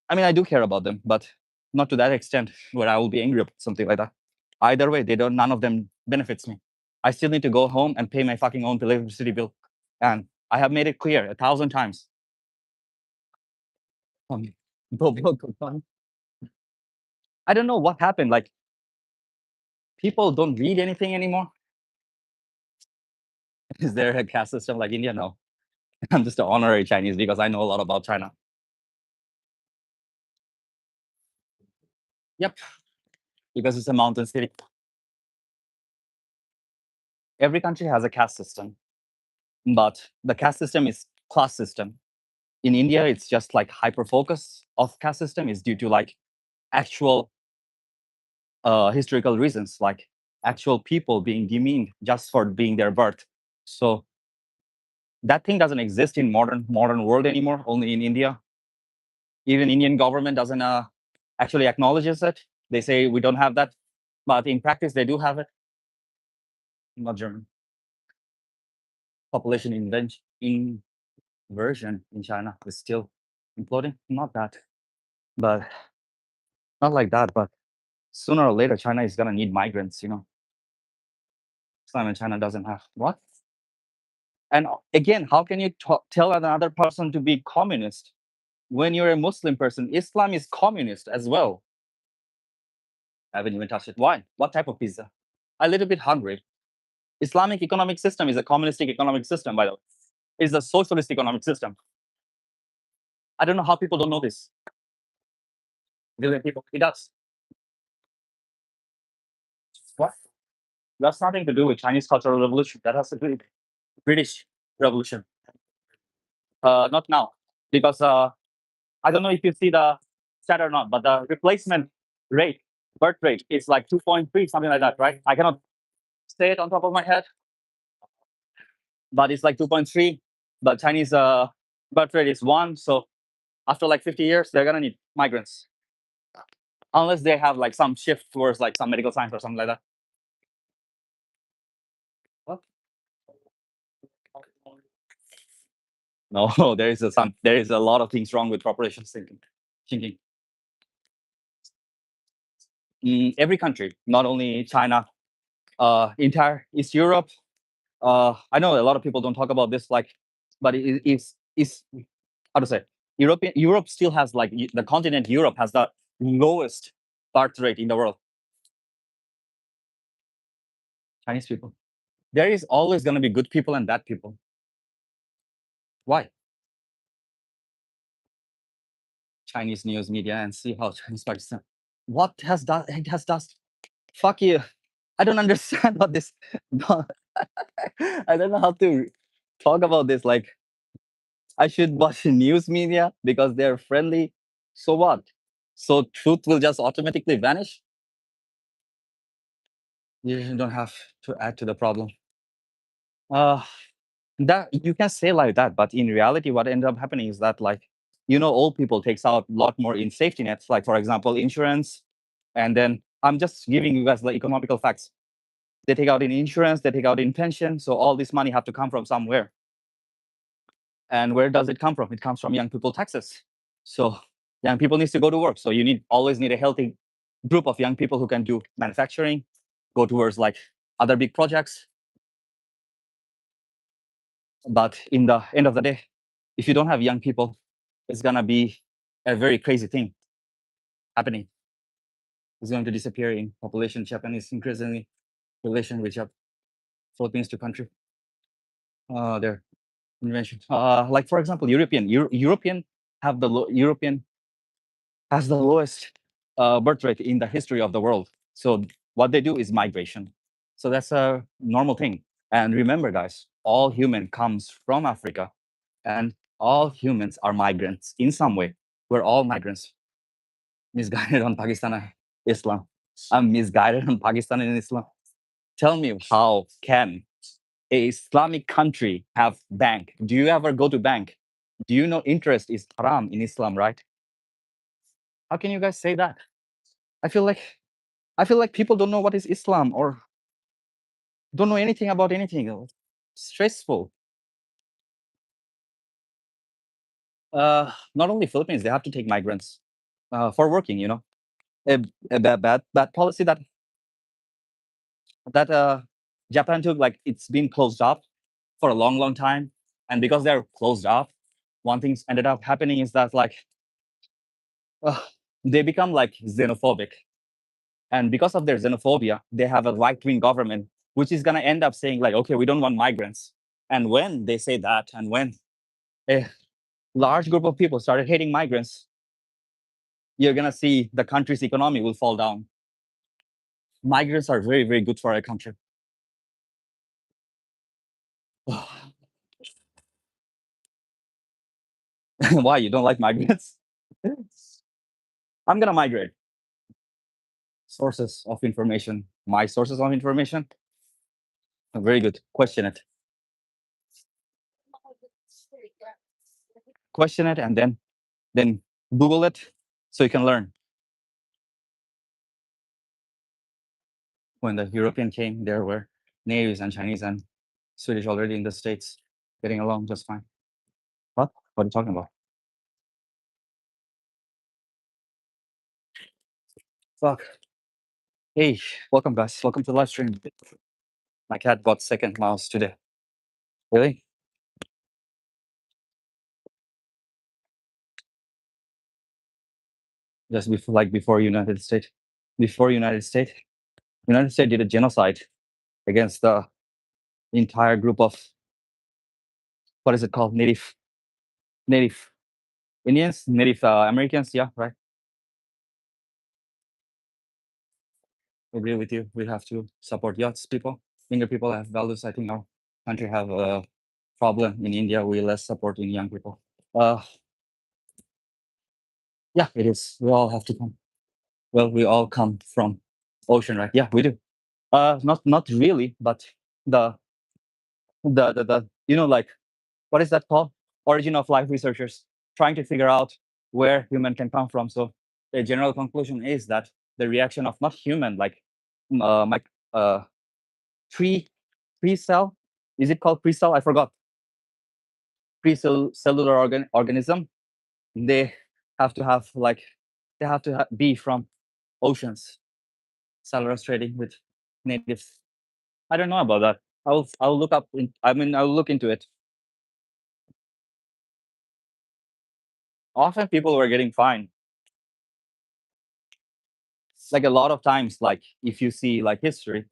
I mean, I do care about them, but not to that extent where I will be angry about something like that. Either way, they don't. None of them benefits me. I still need to go home and pay my fucking own electricity bill, and I have made it clear 1,000 times. Um, I don't know what happened. Like, people don't read anything anymore. Is there a caste system like India? No. I'm just an honorary Chinese because I know a lot about China. Yep, because it's a mountain city. Every country has a caste system, but the caste system is class system. In India, it's just like hyper focus of caste system is due to like actual historical reasons, like actual people being demeaned just for being their birth. So that thing doesn't exist in modern world anymore. Only in India. Even Indian government doesn't actually acknowledges it. They say we don't have that, but in practice they do have it. Not German. Population inversion in China is still imploding. Not that, but not like that. But sooner or later, China is gonna need migrants. You know, Islam and China doesn't have what. And again, how can you tell another person to be communist when you're a Muslim person? Islam is communist as well. I haven't even touched it. Why? What type of pizza? A little bit hungry. Islamic economic system is a communistic economic system, by the way. It's a socialist economic system. I don't know how people don't know this. Million people. It does. What? That's nothing to do with Chinese Cultural Revolution. That has to do with British Revolution. Not now, because I don't know if you see the stat or not, but the replacement rate, birth rate, is like 2.3, something like that, right? I cannot say it on top of my head, but it's like 2.3. But Chinese birth rate is 1. So after like 50 years, they're gonna need migrants, unless they have like some shift towards like some medical science or something like that. What? No, there is a lot of things wrong with population thinking. Every country, not only China, entire East Europe. I know a lot of people don't talk about this, like, but it's how to say, Europe still has like the continent Europe has the lowest birth rate in the world. Chinese people. There is always going to be good people and bad people. Why? Chinese news media and see how Chinese Pakistan. What has that? It has done. Fuck you. I don't understand what this. I don't know how to talk about this. Like, I should watch news media because they're friendly. So what? So truth will just automatically vanish? You don't have to add to the problem. Uh, that you can say like that, but in reality, what ended up happening is that, like, old people takes out a lot more in safety nets, like for example, insurance, and then I'm just giving you guys the economical facts. They take out in insurance, they take out in pension, so all this money have to come from somewhere. And where does it come from? It comes from young people taxes. So young people needs to go to work. So you always need a healthy group of young people who can do manufacturing, go towards like other big projects. But in the end of the day, if you don't have young people, it's gonna be a very crazy thing happening. It's going to disappear in population. Japan is increasingly relation with Philippines to country. Their invention. Like for example, European have European has the lowest birth rate in the history of the world. So what they do is migration. So that's a normal thing. And remember, guys, all human comes from Africa, and all humans are migrants in some way. We're all migrants, misguided on Pakistan Islam. I'm misguided on Pakistan and Islam. Tell me, how can a Islamic country have bank? Do you ever go to bank? Do you know interest is haram in Islam, right? How can you guys say that? I feel like people don't know what is Islam or don't know anything about anything. Stressful. Not only Philippines, they have to take migrants for working. You know, a bad policy that Japan took. Like, it's been closed up for a long time, and because they're closed up, one thing's ended up happening is that, like, uh, they become like xenophobic, and because of their xenophobia, they have a right-wing government which is gonna end up saying, like, okay, we don't want migrants. And when they say that, and when a large group of people started hating migrants, you're gonna see the country's economy will fall down. Migrants are very good for a country. Why, you don't like migrants? I'm gonna migrate. Sources of information. My sources of information. Very good. Question it. Question it, and then Google it so you can learn. When the European came, there were natives and Chinese and Swedish already in the States, getting along just fine. What? What are you talking about? Fuck. Hey, welcome guys. Welcome to the live stream. My cat got second mouse today. Really? Just before United States. Before United States did a genocide against the entire group of, what is it called? Native Indians, Native Americans. Yeah, right. Agree with you. We have to support yachts people. Younger people have values. I think our country have a problem in India. We less supporting young people. Yeah, it is. We all have to come. Well, we all come from ocean, right? Yeah, we do. Not really, but the like, what is that called? Origin of life researchers trying to figure out where human can come from. So the general conclusion is that the reaction of not human, like my pre cell, is it called pre cell? I forgot. Cellular organism. They have to have like be from oceans, cellular trading with natives. I don't know about that. I'll look up. I'll look into it. Often people were getting fined. Like, a lot of times, like, if you see like history,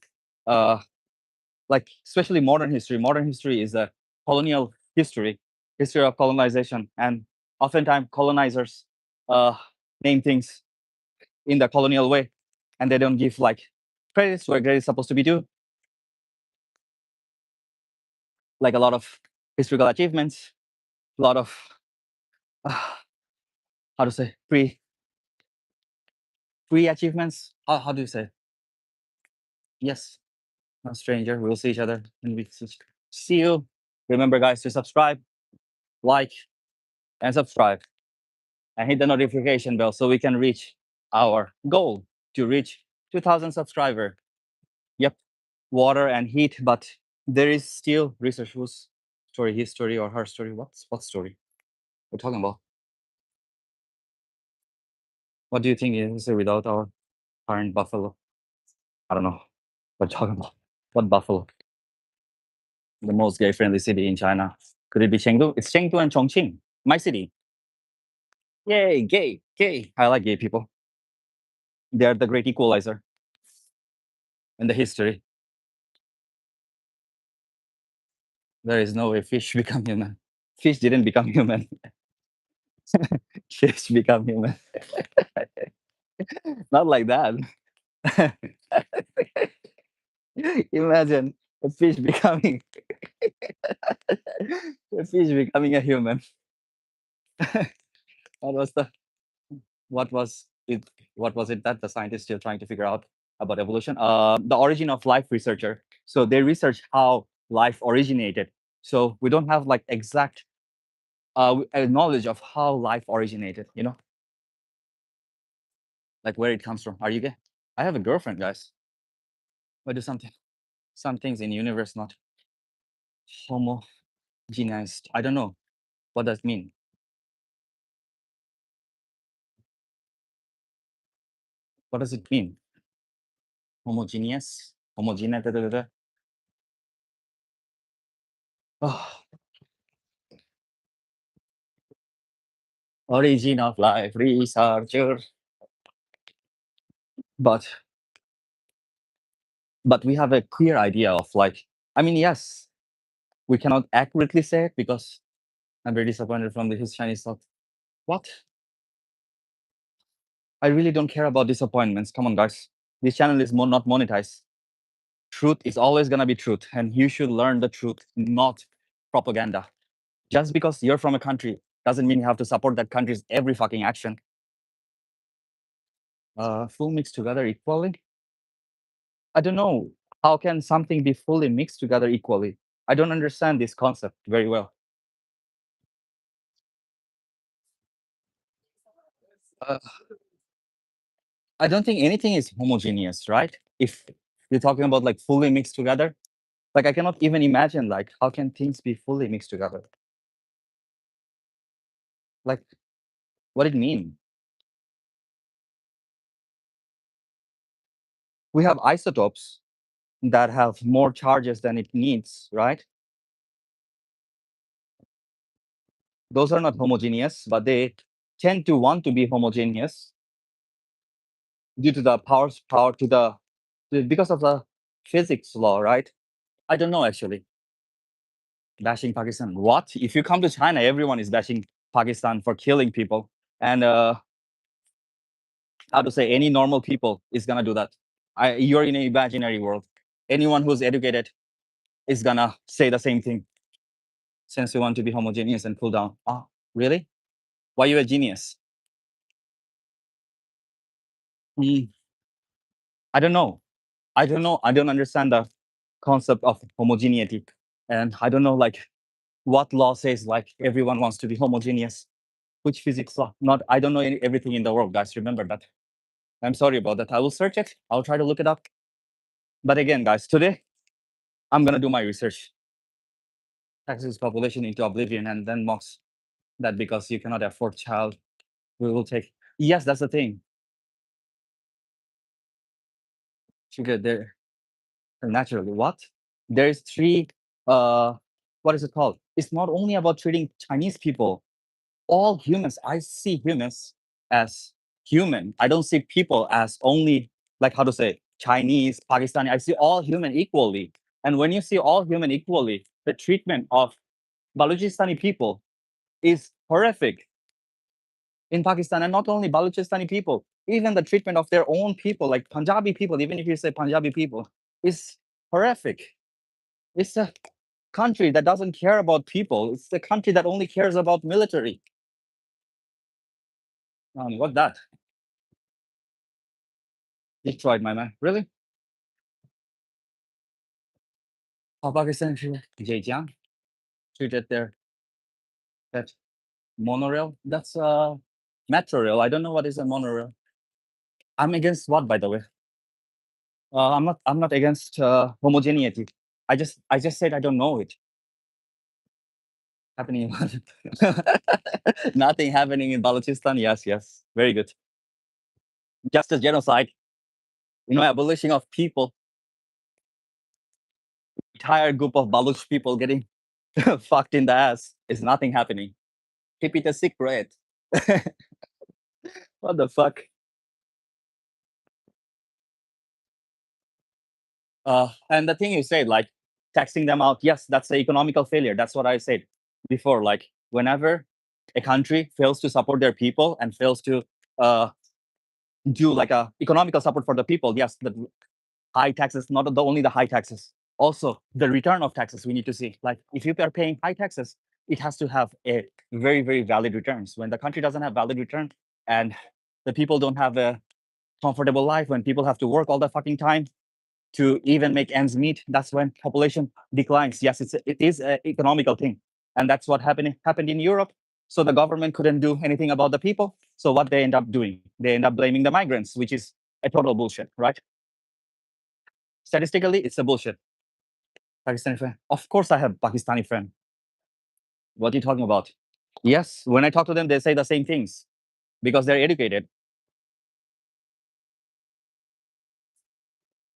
like especially modern history. Modern history is a colonial history of colonization, and oftentimes colonizers name things in the colonial way, and they don't give like credits where credit is supposed to be due. Like, a lot of historical achievements, a lot of how to say, pre achievements. How do you say? Yes, no stranger. We'll see each other and we see you. Remember, guys, to subscribe, like, and subscribe, and hit the notification bell so we can reach our goal to reach 2,000 subscriber. Yep, water and heat, but there is still research. Whose story? His story or her story? What story we're talking about? What do you think is without our current buffalo? I don't know. What you're talking about? What buffalo? The most gay-friendly city in China. Could it be Chengdu? It's Chengdu and Chongqing, my city. Yay, gay, gay. I like gay people. They're the great equalizer in the history. There is no way fish become human. Fish didn't become human. Fish become human. Not like that. Imagine a fish becoming a human. What was the what was it that the scientists still trying to figure out? about evolution. The origin of life researcher. So they research how life originated. So we don't have like exact knowledge of how life originated. You know, like where it comes from. Are you gay? I have a girlfriend, guys. Why do something? Some things in universe not homogenized. I don't know what does it mean. What does it mean? Homogeneous, homogeneous. Da, da, da, da. Oh, origin of life researcher. But we have a clear idea of like. I mean, yes, we cannot accurately say it because I'm very disappointed from his Chinese thought. What? I really don't care about disappointments. Come on, guys. This channel is not monetized. Truth is always gonna be truth, and you should learn the truth, not propaganda. Just because you're from a country doesn't mean you have to support that country's every fucking action. Full mixed together equally? I don't know. How can something be fully mixed together equally? I don't understand this concept very well. Uh, I don't think anything is homogeneous, right? If you're talking about like fully mixed together, like I cannot even imagine like how can things be fully mixed together? Like what it mean? We have isotopes that have more charges than it needs, right? Those are not homogeneous, but they tend to want to be homogeneous due to the power to because of the physics law, right? I don't know actually. Bashing Pakistan. What? If you come to China, everyone is bashing Pakistan for killing people. And how to say, any normal people is gonna do that. You're in an imaginary world. Anyone who's educated is gonna say the same thing. Since we want to be homogeneous and cool down. Ah, really? Why you a genius? Hmm, I don't know. I don't know. I don't understand the concept of homogeneity. And I don't know like what law says like everyone wants to be homogeneous. Which physics law? Not I don't know everything in the world, guys. Remember that. I'm sorry about that. I will search it. I'll try to look it up. But again, guys, today I'm gonna do my research. Taxes population into oblivion and then mocks that because you cannot afford child, we will take. Yes, that's the thing. Sugar there naturally. What? There's three what is it called? It's not only about treating Chinese people, all humans. I see humans as human. I don't see people as only like how to say Chinese, Pakistani. I see all human equally. And when you see all human equally, the treatment of Balochistan people is horrific in Pakistan, and not only Balochistan people, even the treatment of their own people, like Punjabi people, even if you say Punjabi people, is horrific. It's a country that doesn't care about people. It's a country that only cares about military. What that? Detroit, my man. Really? How Pakistan Zhejiang treated their that monorail? That's a metro rail. I don't know what is a monorail. I'm against what, by the way? I'm not against homogeneity. I just said I don't know it. Happening in nothing happening in Balochistan. Yes, yes, very good. Just a genocide. You know, abolishing of people. Entire group of Baluch people getting fucked in the ass. Is nothing happening. Keep it a secret. What the fuck? And the thing you said, like taxing them out, yes, that's the economical failure. That's what I said before. Like whenever a country fails to support their people and fails to do like a economical support for the people, yes, the high taxes, not the only the high taxes, also the return of taxes we need to see. Like if you are paying high taxes, it has to have a very, very valid returns. When the country doesn't have valid return and the people don't have a comfortable life, when people have to work all the fucking time to even make ends meet, that's when population declines. Yes, it is an economical thing, and that's what happened in Europe. So the government couldn't do anything about the people. So what they end up doing, they end up blaming the migrants, which is a total bullshit, right? Statistically, it's a bullshit. Pakistani friend, of course, I have Pakistani friend. What are you talking about? Yes, when I talk to them, they say the same things because they're educated.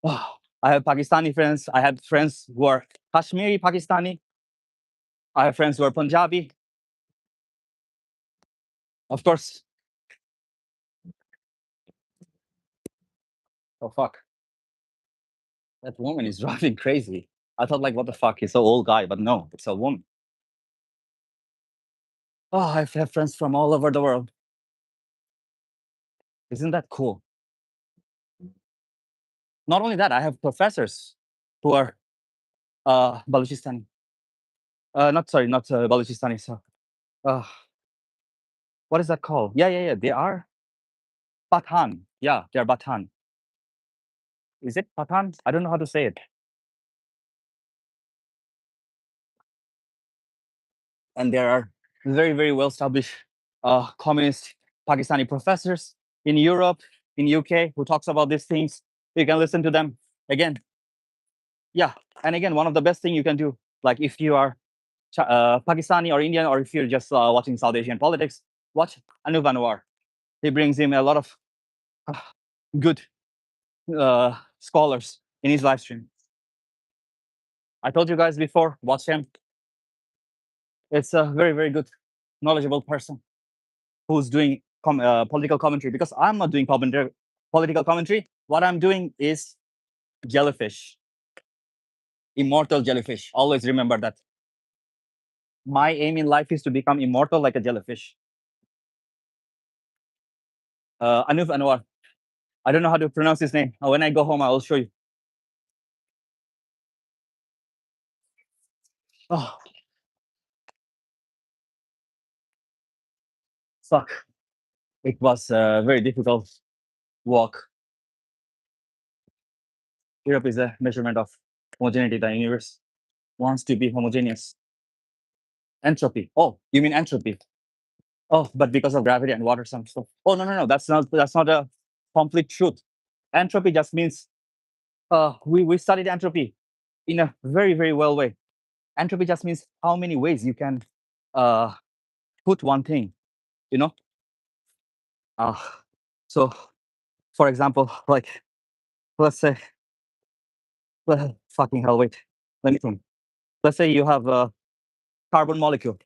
Oh, I have Pakistani friends. I have friends who are Kashmiri Pakistani. I have friends who are Punjabi. Of course. Oh fuck, that woman is driving crazy. I thought like, what the fuck? It's an old guy, but no, it's a woman. Oh, I have friends from all over the world. Isn't that cool? Not only that, I have professors who are Baluchistani. Not sorry, not Baluchistani. So, uh, what is that called? Yeah. They are Pathan. Yeah, they are Pathan. Is it Pathan? I don't know how to say it. And there are very, very well established communist Pakistani professors in Europe, in UK, who talks about these things. You can listen to them again. Yeah, and again, one of the best thing you can do, like if you are Pakistani or Indian, or if you're just watching South Asian politics, watch Anup Anwar. He brings him a lot of uh, good scholars in his live stream. I told you guys before, watch him. It's a very, very good, knowledgeable person who's doing political commentary, because I'm not doing political commentary. What I'm doing is jellyfish, immortal jellyfish. Always remember that. My aim in life is to become immortal like a jellyfish. Anup Anwar. I don't know how to pronounce his name. When I go home, I will show you. Oh, fuck. It was a very difficult walk. Europe is a measurement of homogeneity. The universe wants to be homogeneous. Entropy. Oh, you mean entropy? Oh, but because of gravity and water, some stuff. Oh no. That's not a complete truth. Entropy just means we studied entropy in a very, very well way. Entropy just means how many ways you can put one thing, you know. So for example, like, let's say, fucking hell, wait, let me think. Let's say you have a carbon molecule,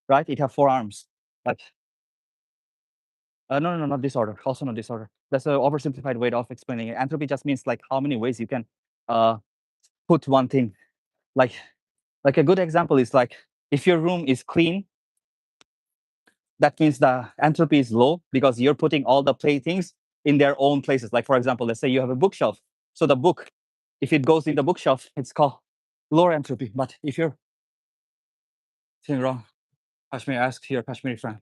right? It have 4 arms. Like, no, not disorder. Also not disorder. That's an oversimplified way of explaining it. Entropy just means like how many ways you can put one thing. Like a good example is like, if your room is clean, that means the entropy is low because you're putting all the playthings in their own places. Like for example, let's say you have a bookshelf. So the book, if it goes in the bookshelf, it's called lower entropy. But if you're saying wrong, Kashmir, ask your Kashmiri friend.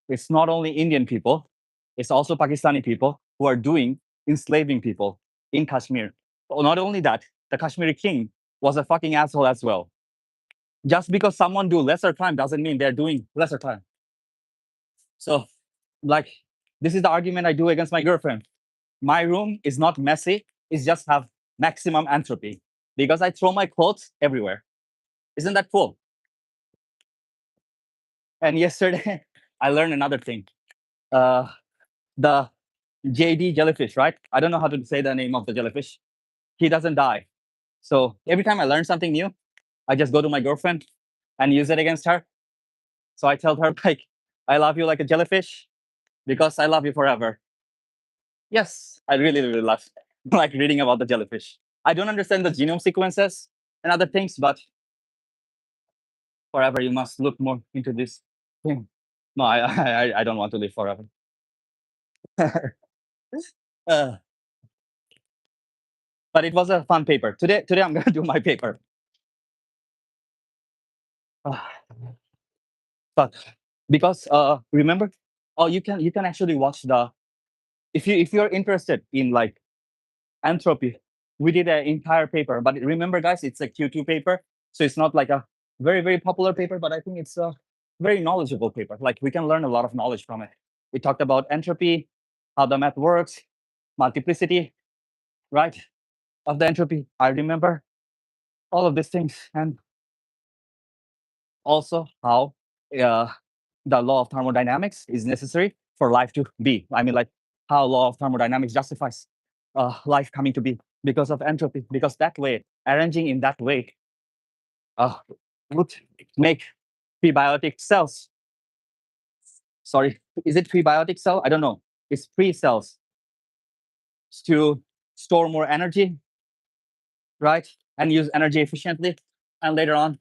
It's not only Indian people, it's also Pakistani people who are doing enslaving people in Kashmir. Not only that, the Kashmiri king was a fucking asshole as well. Just because someone do lesser crime doesn't mean they're doing lesser crime. So, like, this is the argument I do against my girlfriend. My room is not messy, it's just have maximum entropy because I throw my clothes everywhere. Isn't that cool? And yesterday, I learned another thing. The JD jellyfish, right? I don't know how to say the name of the jellyfish. He doesn't die. So every time I learn something new, I just go to my girlfriend and use it against her. So I tell her, like, I love you like a jellyfish because I love you forever. Yes, I really, really love like reading about the jellyfish. I don't understand the genome sequences and other things, but forever you must look more into this thing. No, I don't want to live forever. uh, but it was a fun paper. Today I'm gonna do my paper. But because remember, oh, you can actually watch the if you're interested in like entropy, we did an entire paper. But remember, guys, it's a Q2 paper, so it's not like a very popular paper. But I think it's a very knowledgeable paper. Like we can learn a lot of knowledge from it. We talked about entropy, how the math works, multiplicity, right, of the entropy. I remember all of these things, and also how uh, the law of thermodynamics is necessary for life to be. I mean, like how law of thermodynamics justifies life coming to be because of entropy. Because that way, arranging in that way, uh, would make prebiotic cells. Sorry, is it prebiotic cell? I don't know. It's pre cells to store more energy, right, and use energy efficiently, and later on.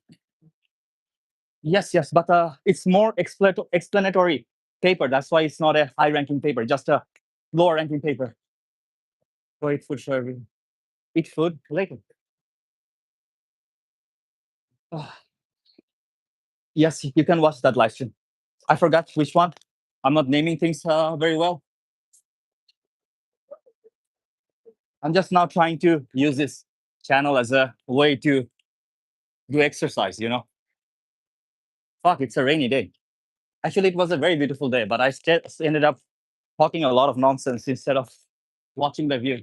Yes, but it's more explanatory paper. That's why it's not a high-ranking paper, just a lower-ranking paper. Go eat food, sure. Eat food later. Ah, yes, you can watch that live stream. I forgot which one. I'm not naming things very well. I'm just now trying to use this channel as a way to do exercise, you know? Fuck, it's a rainy day. Actually, it was a very beautiful day, but I just ended up talking a lot of nonsense instead of watching the view.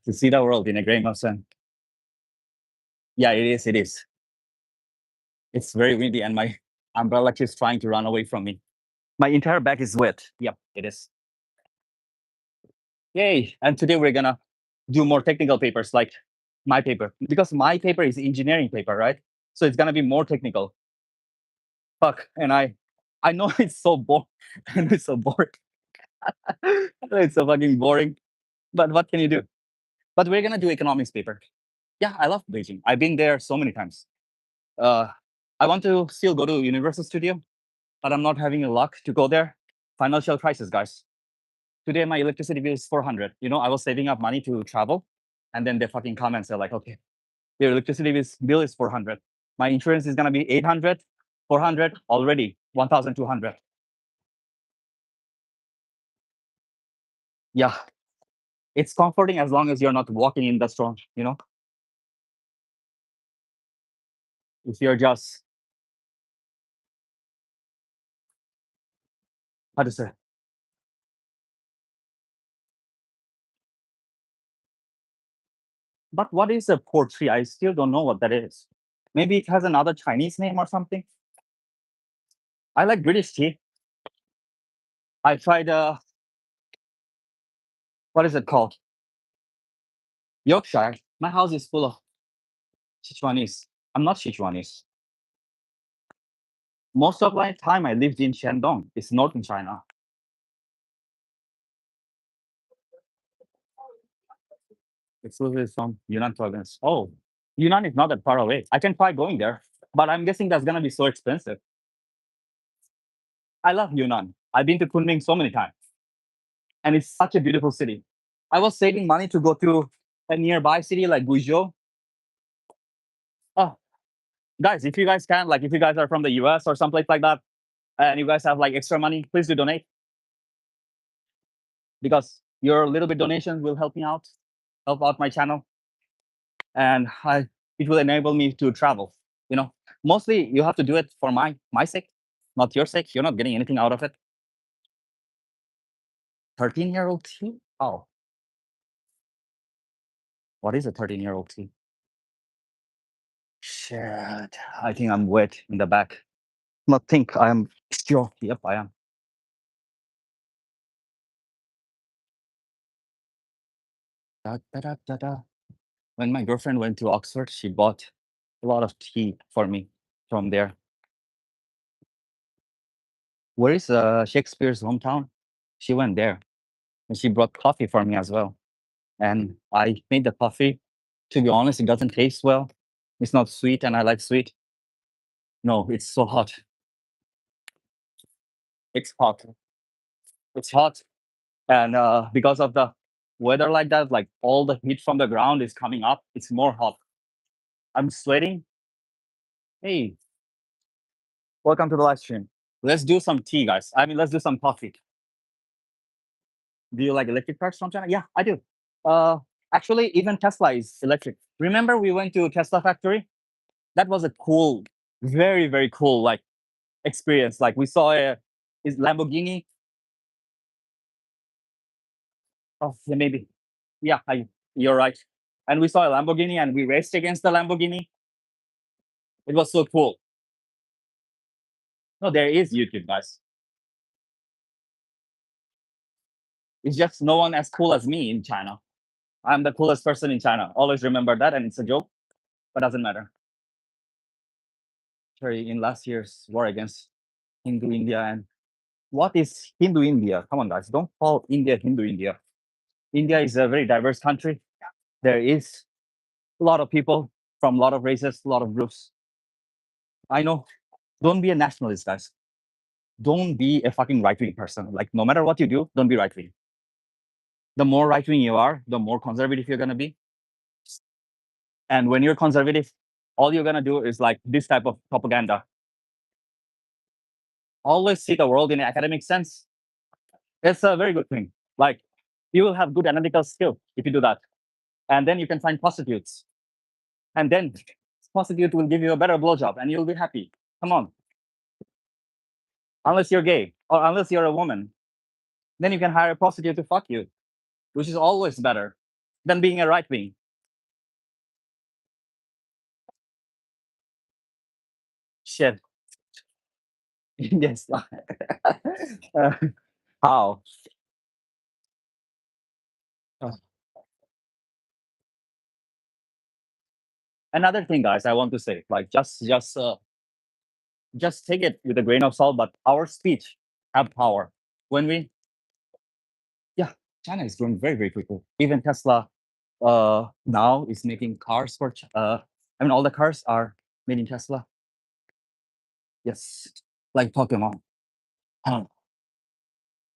To see the world in a grain of sand. Yeah, it is. It's very windy, and my umbrella keeps trying to run away from me. My entire bag is wet. Yep, it is. Yay! And today we're gonna do more technical papers like my paper, because my paper is engineering paper, right? So it's gonna be more technical. Fuck, and I know it's so boring. I know it's so boring. I know it's so fucking boring. But what can you do? But we're gonna do economics paper. Yeah, I love Beijing. I've been there so many times. Uh, I want to still go to Universal Studio, but I'm not having a luck to go there. Financial crisis, guys. Today my electricity bill is 400. You know, I was saving up money to travel, and then they fucking come and say like, okay, your electricity bill is 400. My insurance is gonna be 800, 400 already 1,200. Yeah, it's comforting as long as you're not walking in the storm. You know, if you're just how to say. But what is a port tree? I still don't know what that is. Maybe it has another Chinese name or something. I like British tea. I tried what is it called? Yorkshire. My house is full of Sichuanese. I'm not Sichuanese. Most of my time I lived in Shandong. It's northern China. Exclusively from Yunnan province. Oh, Yunnan is not that far away. I can try going there, but I'm guessing that's gonna be so expensive. I love Yunnan. I've been to Kunming so many times, and it's such a beautiful city. I was saving money to go to a nearby city like Guizhou. Oh, guys, if you guys can, like, if you guys are from the US or someplace like that, and you guys have like extra money, please do donate, because your little bit donations will help me out, help out my channel, and it will enable me to travel. You know, mostly you have to do it for my sake, not your sake. You're not getting anything out of it. 13-year-old tea? Oh, what is a 13-year-old tea? Shit, I think I'm wet in the back. Not think I am sure. Yep, I am. Da, da, da, da, da. When my girlfriend went to Oxford, she bought a lot of tea for me from there. Where is Shakespeare's hometown? She went there, and she brought coffee for me as well. And I made the coffee. To be honest, it doesn't taste well. It's not sweet, and I like sweet. No, it's so hot. It's hot. It's hot, and because of the weather like that, like all the heat from the ground is coming up. It's more hot. I'm sweating. Hey, welcome to the live stream. Let's do some tea, guys. I mean, let's do some coffee. Do you like electric cars from China? Yeah, I do. Uh, Actually, even Tesla is electric. Remember, we went to a Tesla factory. That was a cool, very very cool like experience. Like we saw a is Lamborghini. Oh, yeah, maybe. Yeah, you're right. And we saw a Lamborghini, and we raced against the Lamborghini. It was so cool. No, there is YouTube, guys. It's just no one as cool as me in China. I'm the coolest person in China. Always remember that, and it's a joke, but doesn't matter. Sorry, in last year's war against Hindu India, and what is Hindu India? Come on, guys, don't call India Hindu India. India is a very diverse country. There is a lot of people from a lot of races, a lot of groups. I know. Don't be a nationalist, guys. Don't be a fucking right wing person. Like, no matter what you do, don't be right wing. The more right wing you are, the more conservative you're gonna be. And when you're conservative, all you're gonna do is like this type of propaganda. Always see the world in an academic sense. It's a very good thing. Like, you will have good analytical skill if you do that, and then you can find prostitutes, and then prostitute will give you a better blowjob, and you'll be happy. Come on, unless you're gay or unless you're a woman, then you can hire a prostitute to fuck you, which is always better than being a right wing. Shit. Yes. Uh, how? Uh, Another thing, guys, I want to say, like, just take it with a grain of salt. But our speech have power. When we, yeah, China is growing very very quickly. Even Tesla, now is making cars for. I mean, all the cars are made in Tesla. Yes, like Pokemon. Um,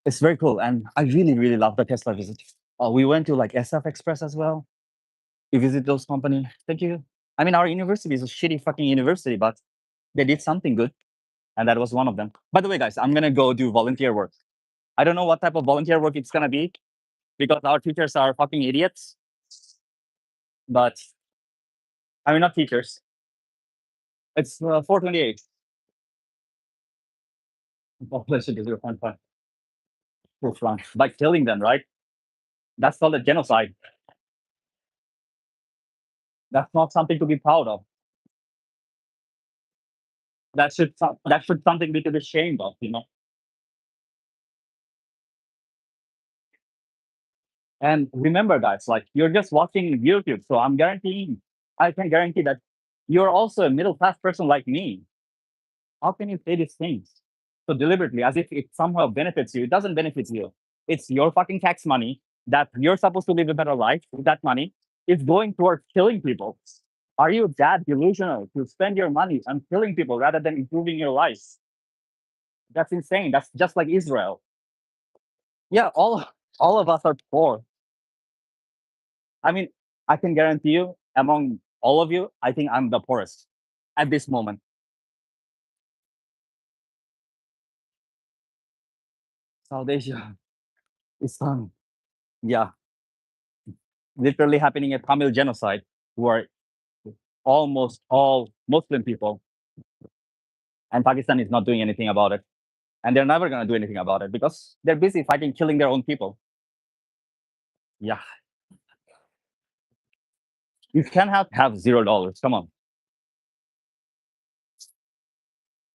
it's very cool, and I really really love the Tesla visit. We went to like SF Express as well. We visit those company. Thank you. I mean, our university is a shitty fucking university, but they did something good, and that was one of them. By the way, guys, I'm gonna go do volunteer work. I don't know what type of volunteer work it's gonna be because our teachers are fucking idiots. But I mean, not teachers. It's 428. Population is 0.5. By killing them, right? That's called a genocide. That's not something to be proud of. That should something be to be ashamed of, you know. And remember, guys, like you're just watching YouTube, so I can guarantee that you're also a middle class person like me. How can you say these things so deliberately as if it somehow benefits you? It doesn't benefit you. It's your fucking tax money that you're supposed to live a better life with that money is going towards killing people. Are you that delusional to spend your money on killing people rather than improving your life? That's insane. That's just like Israel. Yeah, all of us are poor. I mean, I can guarantee you, among all of you, I think I'm the poorest at this moment. South Asia, Islam, yeah, literally happening a Tamil genocide, who are almost all Muslim people, and Pakistan is not doing anything about it, and they're never gonna do anything about it because they're busy fighting, killing their own people. Yeah, you can have $0. Come on,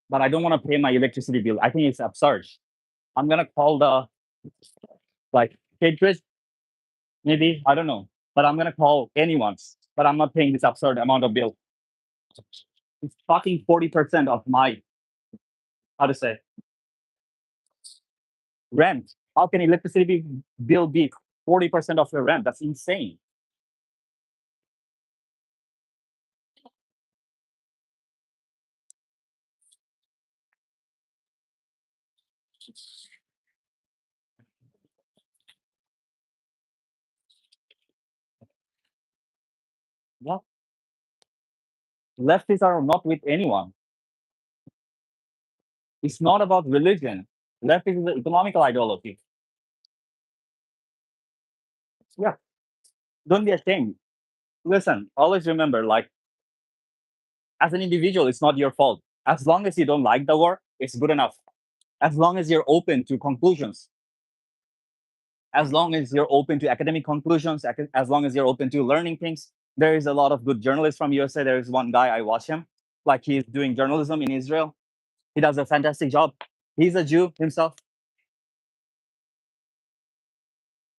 but I don't want to pay my electricity bill. I think it's absurd. I'm gonna call the like hatred, maybe I don't know, but I'm gonna call anyone. But I'm not paying this absurd amount of bill. It's fucking 40% of my how to say rent. How can electricity bill be 40% of your rent? That's insane. What? Leftists are not with anyone. It's not about religion. Left is the economical ideology. Yeah, don't be ashamed. Listen, always remember, like, as an individual, it's not your fault. As long as you don't like the war, it's good enough. As long as you're open to conclusions, as long as you're open to academic conclusions, as long as you're open to learning things. There is a lot of good journalists from USA. There is one guy, I watch him, like he's doing journalism in Israel. He does a fantastic job. He's a Jew himself.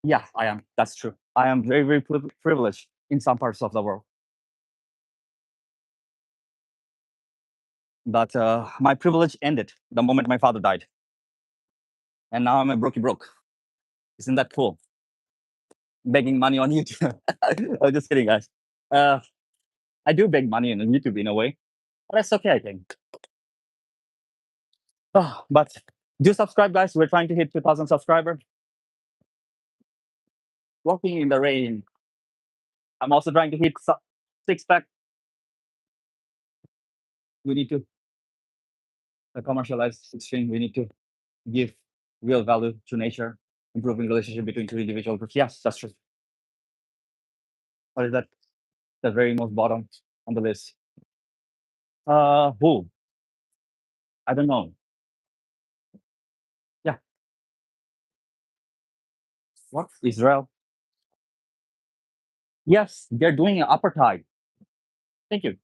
Yeah, I am. That's true. I am very, very privileged in some parts of the world. But my privilege ended the moment my father died. And now I'm a brokey broke. Isn't that cool? Begging money on YouTube. I'm just kidding, guys. Uh, I do beg money on YouTube in a way, but that's okay, I think. Oh, but do subscribe, guys. We're trying to hit 2,000 subscribers. Walking in the rain. I'm also trying to hit six pack. We need to commercialize exchange. We need to give real value to nature, improving relationship between two individual groups. Yes, that's true. What is that? The very most bottom on the list. Who? I don't know. Yeah. What? Israel? Yes, they're doing an apartheid. Thank you.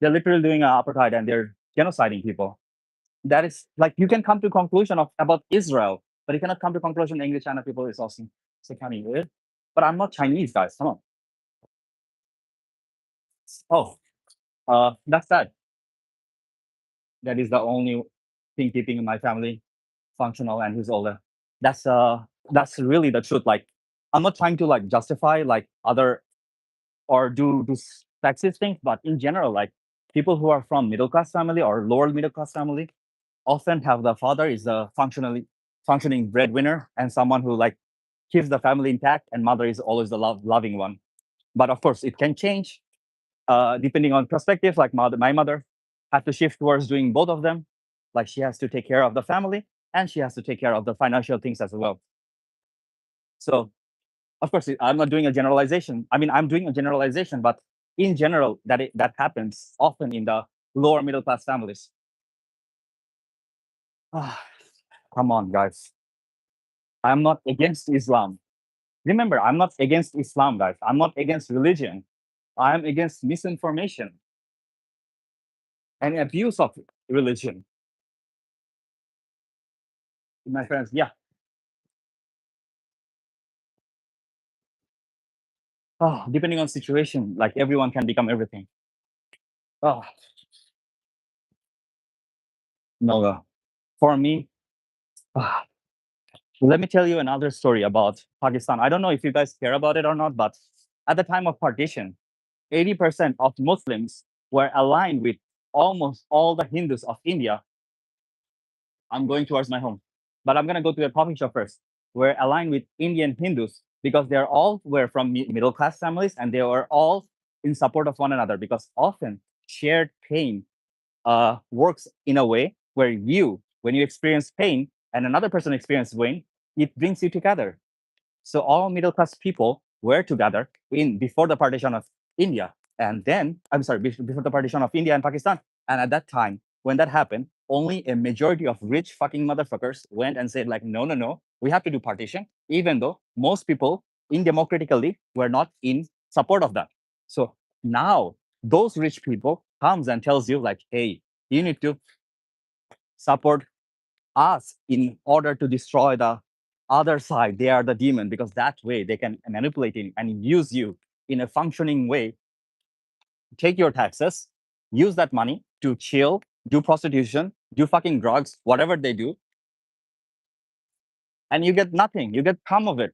They're literally doing an apartheid and they're genociding people. That is like you can come to conclusion of about Israel, but you cannot come to conclusion English China people is also kind of weird. But I'm not Chinese, guys. Come on. Oh, that's sad. That is the only thing keeping my family functional and who's older. That's really the truth. Like I'm not trying to like justify like other or do sexist things, but in general, like people who are from middle class family or lower middle class family often have the father is a functioning breadwinner and someone who like keeps the family intact, and mother is always the loving one. But of course, it can change depending on perspective. Like my mother had to shift towards doing both of them. Like she has to take care of the family and she has to take care of the financial things as well. So of course, I'm not doing a generalization. I mean, I'm doing a generalization, but in general, that happens often in the lower middle class families. Ah, come on, guys. I'm not against Islam. Remember, I'm not against Islam, guys. I'm not against religion. I'm against misinformation and abuse of religion. My friends, yeah. Oh, depending on situation, like everyone can become everything. Oh, no, for me, ah, let me tell you another story about Pakistan. I don't know if you guys care about it or not, but at the time of partition, 80% of Muslims were aligned with almost all the Hindus of India. I'm going towards my home, but I'm going to go to a coffee shop first. We're aligned with Indian Hindus because they're all were from middle class families and they were all in support of one another because often shared pain works in a way where when you experience pain and another person experiences pain, it brings you together. So all middle class people were together in before the partition of India, and then I'm sorry, before the partition of India and Pakistan. And at that time, when that happened, only a majority of rich fucking motherfuckers went and said like, no, no, no, we have to do partition, even though most people in democratically were not in support of that. So now those rich people comes and tells you like, hey, you need to support us in order to destroy the other side. They are the demon because that way they can manipulate it and use you in a functioning way. Take your taxes, use that money to chill, do prostitution, do fucking drugs, whatever they do, and you get nothing. You get crumb of it.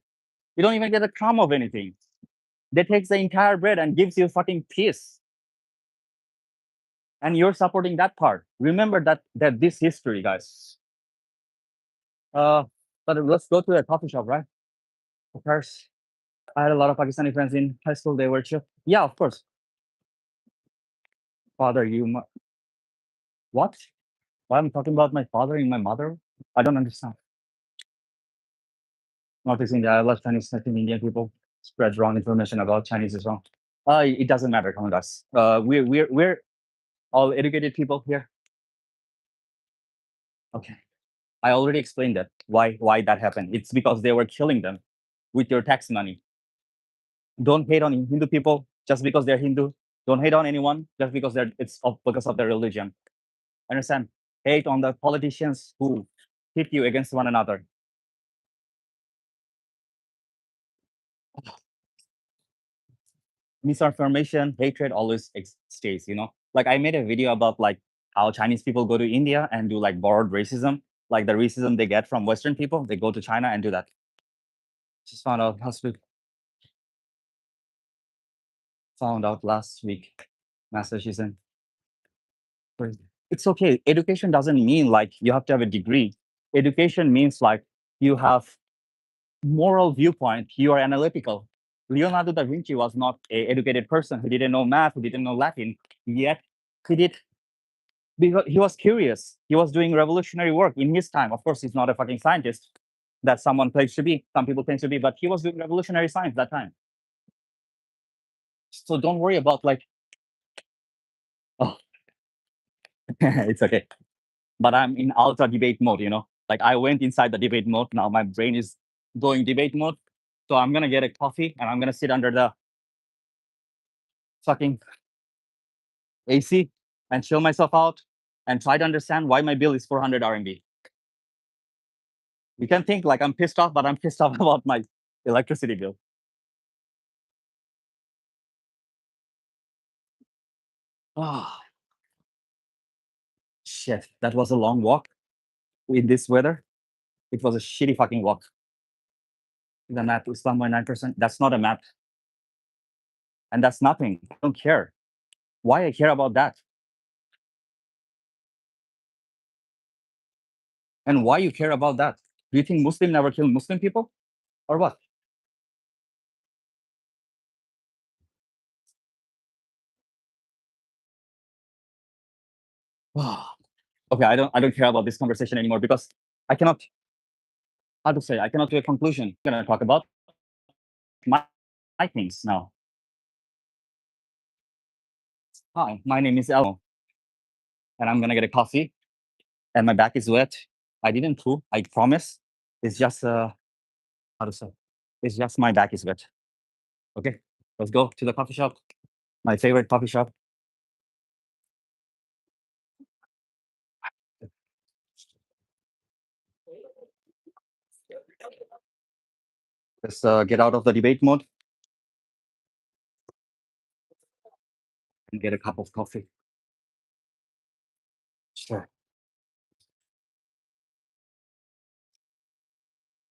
You don't even get a crumb of anything. They takes the entire bread and gives you fucking peace. And you're supporting that part. Remember that this history, guys. Uh, but let's go to a coffee shop, right? Of course. I had a lot of Pakistani friends in high school. They were chill. Yeah, of course. Father, what? Why I'm talking about my father and my mother? I don't understand. Northeast India, I love Chinese. I think Indian people spread wrong information about Chinese as well. It doesn't matter, come on, us. We're all educated people here. Okay. I already explained that why that happened. It's because they were killing them with your tax money. Don't hate on Hindu people just because they're Hindu. Don't hate on anyone just because because of their religion. Understand? Hate on the politicians who hit you against one another. Misinformation, hatred always stays. Like I made a video about like how Chinese people go to India and do like borrowed racism, like the racism they get from Western people. They go to China and do that. Just found out last week. Massachusetts. It's okay. Education doesn't mean like you have to have a degree. Education means like you have moral viewpoint. You are analytical. Leonardo da Vinci was not a educated person. He didn't know math. He didn't know Latin. Yet he did because he was curious. He was doing revolutionary work in his time. Of course, he's not a fucking scientist that someone claims to be. Some people claim to be, but he was doing revolutionary science that time. So don't worry about like, oh, it's okay. But I'm in ultra debate mode. Like I went inside the debate mode. Now my brain is going debate mode. So I'm gonna get a coffee and I'm gonna sit under the fucking AC and chill myself out and try to understand why my bill is 400 RMB. You can think like I'm pissed off, but I'm pissed off about my electricity bill. Ah, shit. That was a long walk in this weather. It was a shitty fucking walk. The map is 1.9%. That's not a map. And that's nothing. I don't care. Why I care about that? And why you care about that? Do you think Muslim never kill Muslim people? Or what? Okay, I don't care about this conversation anymore because I cannot, how to say, I cannot do a conclusion. I'm gonna talk about my, my things now. Hi, my name is Elmo, and I'm gonna get a coffee, and my back is wet. I didn't poop, I promise. It's just how to say, it's just my back is wet. Okay, let's go to the coffee shop. My favorite coffee shop. Let's get out of the debate mode and get a cup of coffee. Sure.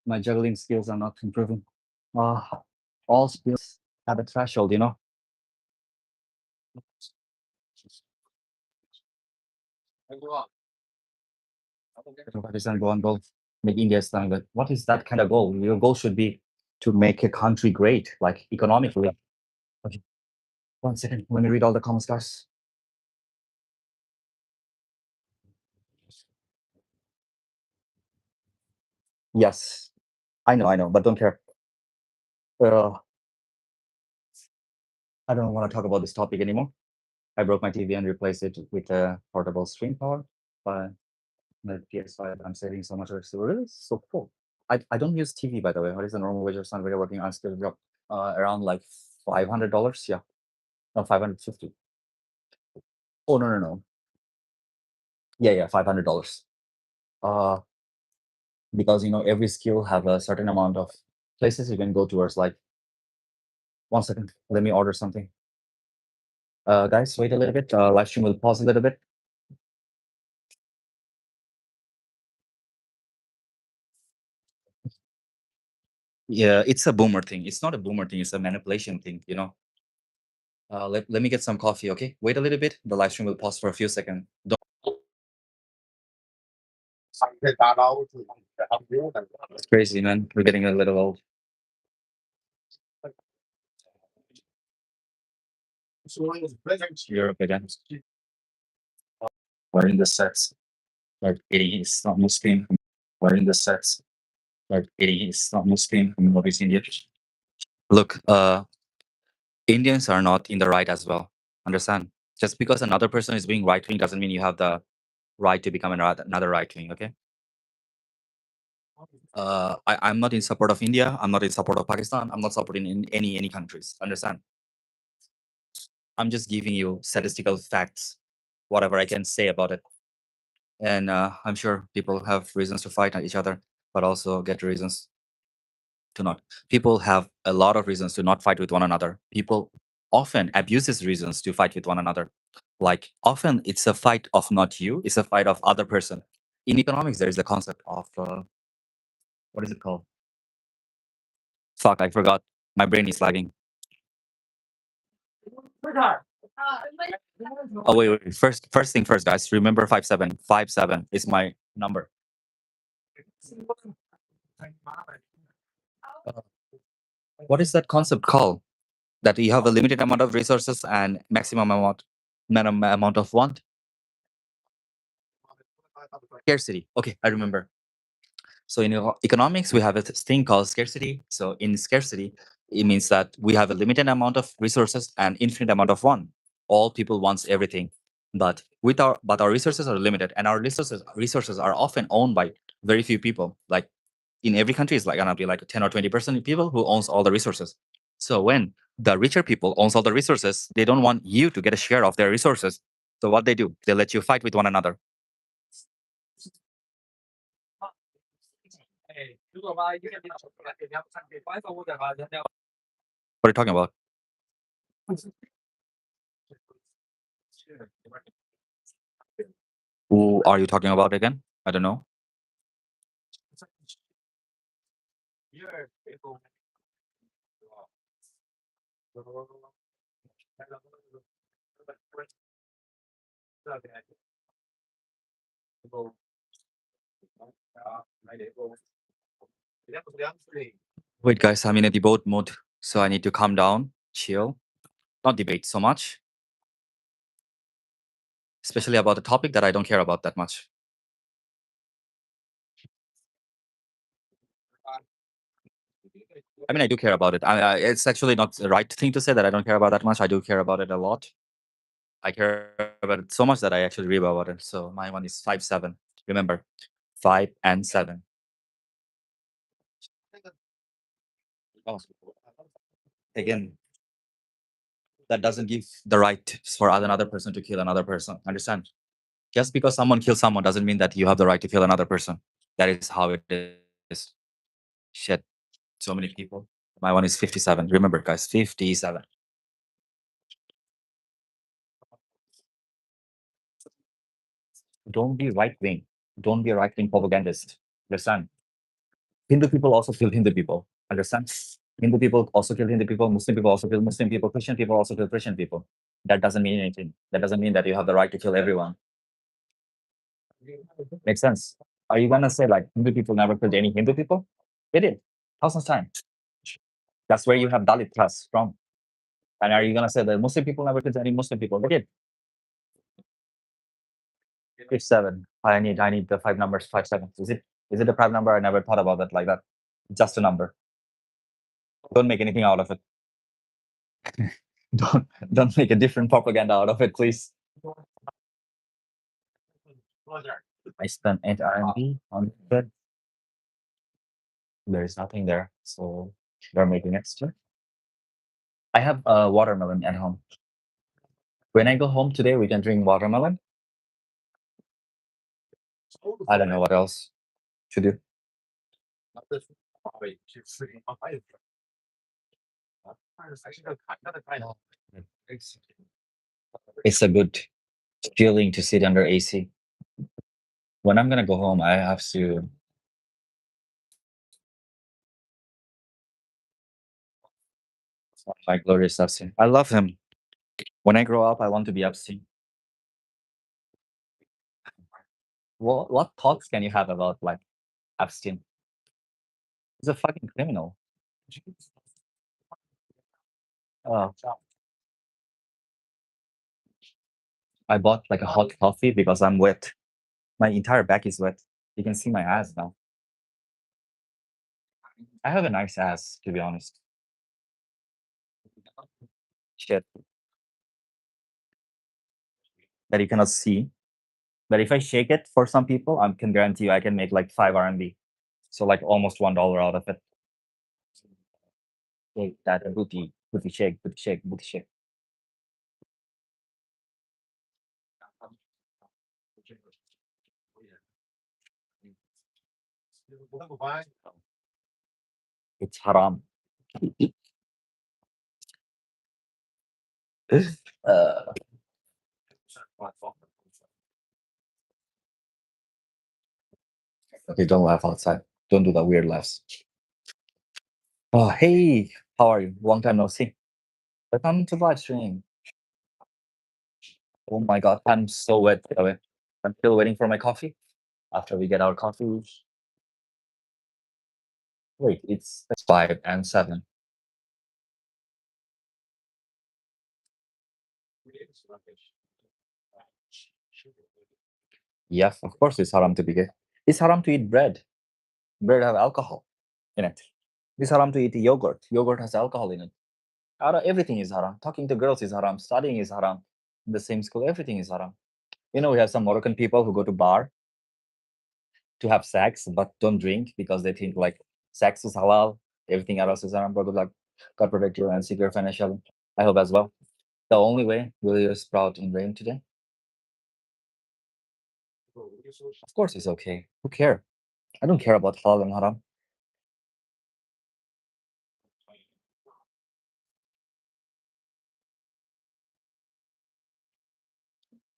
My juggling skills are not improving. All skills have a threshold. Pakistan go on goal, make India stand. But what is that kind of goal? Your goal should be to make a country great, like economically. Okay. 1 second, let me read all the comments, guys. Yes, I know, but don't care. Uh, I don't want to talk about this topic anymore. I broke my TV and replaced it with a portable screen power. But the PS5, I'm saving so much. So really, so cool. I don't use TV, by the way. What is the normal wage of somebody working on skill job? Around like $500. Yeah, no, 550. Oh no. Yeah, $500. Uh, because every skill have a certain amount of places you can go towards. Like, 1 second, let me order something. Guys, wait a little bit. Live stream will pause a little bit. Yeah, it's a boomer thing. It's not a boomer thing. It's a manipulation thing. Let me get some coffee. Okay, wait a little bit. The live stream will pause for a few seconds. Don't. It's crazy, man. We're getting a little old. Europe again. We're in the sets. Like eating is not Muslim, wearing the sets. Like eating is not Muslim, movies India. Look, Indians are not in the right as well. Understand? Just because another person is being right wing doesn't mean you have the right to become another right wing. Okay. I'm not in support of India. I'm not in support of Pakistan. I'm not supporting in any countries. Understand? I'm just giving you statistical facts, whatever I can say about it. And I'm sure people have reasons to fight at each other, but also get reasons to not. People have a lot of reasons to not fight with one another. People often abuse these reasons to fight with one another. Like often it's a fight of not you, it's a fight of other person. In economics, there is a concept of what is it called? Fuck, I forgot. My brain is lagging. Oh wait. First thing first, guys. Remember 57. 57 is my number. Uh, What is that concept called? That you have a limited amount of resources and maximum amount of want. Scarcity. Okay, I remember. So in economics, we have a thing called scarcity. So in scarcity, it means that we have a limited amount of resources and infinite amount of want. All people wants everything, but our resources are limited, and our resources are often owned by very few people. Like in every country, it's like gonna be like 10 or 20% of people who owns all the resources. So when the richer people owns all the resources, they don't want you to get a share of their resources. So what they do, they let you fight with one another. What are you talking about? Who are you talking about again? I don't know. Wait, guys, I'm in a debate mode, so I need to calm down, chill, not debate so much, especially about a topic that I don't care about that much. I mean, I do care about it. It's actually not the right thing to say that I don't care about that much. I do care about it a lot. I care about it so much that I actually read about it. So my one is 5-7. Remember, 5 and 7. Oh, again, that doesn't give the right for another person to kill another person. Understand? Just because someone kills someone doesn't mean that you have the right to kill another person. That is how it is. Shit. So many people. My one is 57. Remember, guys, 57. Don't be right wing. Don't be a right wing propagandist. Understand? Hindu people also kill Hindu people. Understand? Hindu people also kill Hindu people. Muslim people also kill Muslim people. Christian people also kill Christian people. That doesn't mean anything. That doesn't mean that you have the right to kill everyone. Makes sense. Are you gonna say like Hindu people never killed any Hindu people? They did. Thousands times. That's where you have Dalit trust from. And are you gonna say that Muslim people never killed any Muslim people? They did. 57. I need the five numbers. 5-7. Is it a prime number? I never thought about it like that. Just a number. Don't make anything out of it. don't make a different propaganda out of it, please. I spent 8 RMB on it. There is nothing there, so they're making extra. I have a watermelon at home. When I go home today, we can drink watermelon. I don't know what else to do. It's a good feeling to sit under AC. When I'm gonna go home, I have to. My glorious Epstein. I love him. When I grow up, I want to be Epstein. What thoughts can you have about like Epstein? He's a fucking criminal. Uh, I bought like a hot coffee because I'm wet. My entire back is wet. You can see my ass now. I have a nice ass, to be honest. Shit. That you cannot see. But if I shake it for some people, I can guarantee you I can make like 5 RMB. So like almost $1 out of it. Shake that booty shake, booty shake, booty shake. It's haram. uh, okay, don't laugh outside. Don't do the weird laughs. Oh, hey, how are you? Long time no see. Welcome to live stream. Oh my god, I'm so wet. By the way. I'm still waiting for my coffee. After we get our coffee, wait, it's 5 and 7. Yes, of course it's haram to be gay. It's haram to eat bread. Bread have alcohol in it. It's haram to eat yogurt. Yogurt has alcohol in it. Everything is haram. Talking to girls is haram. Studying is haram. In the same school, everything is haram. You know, we have some Moroccan people who go to bar to have sex but don't drink because they think like sex is halal, everything else is haram. But good luck. God protect you and secure financial. I hope as well. The only way will you sprout in rain today? Of course it's okay. Who care? I don't care about halal and haram.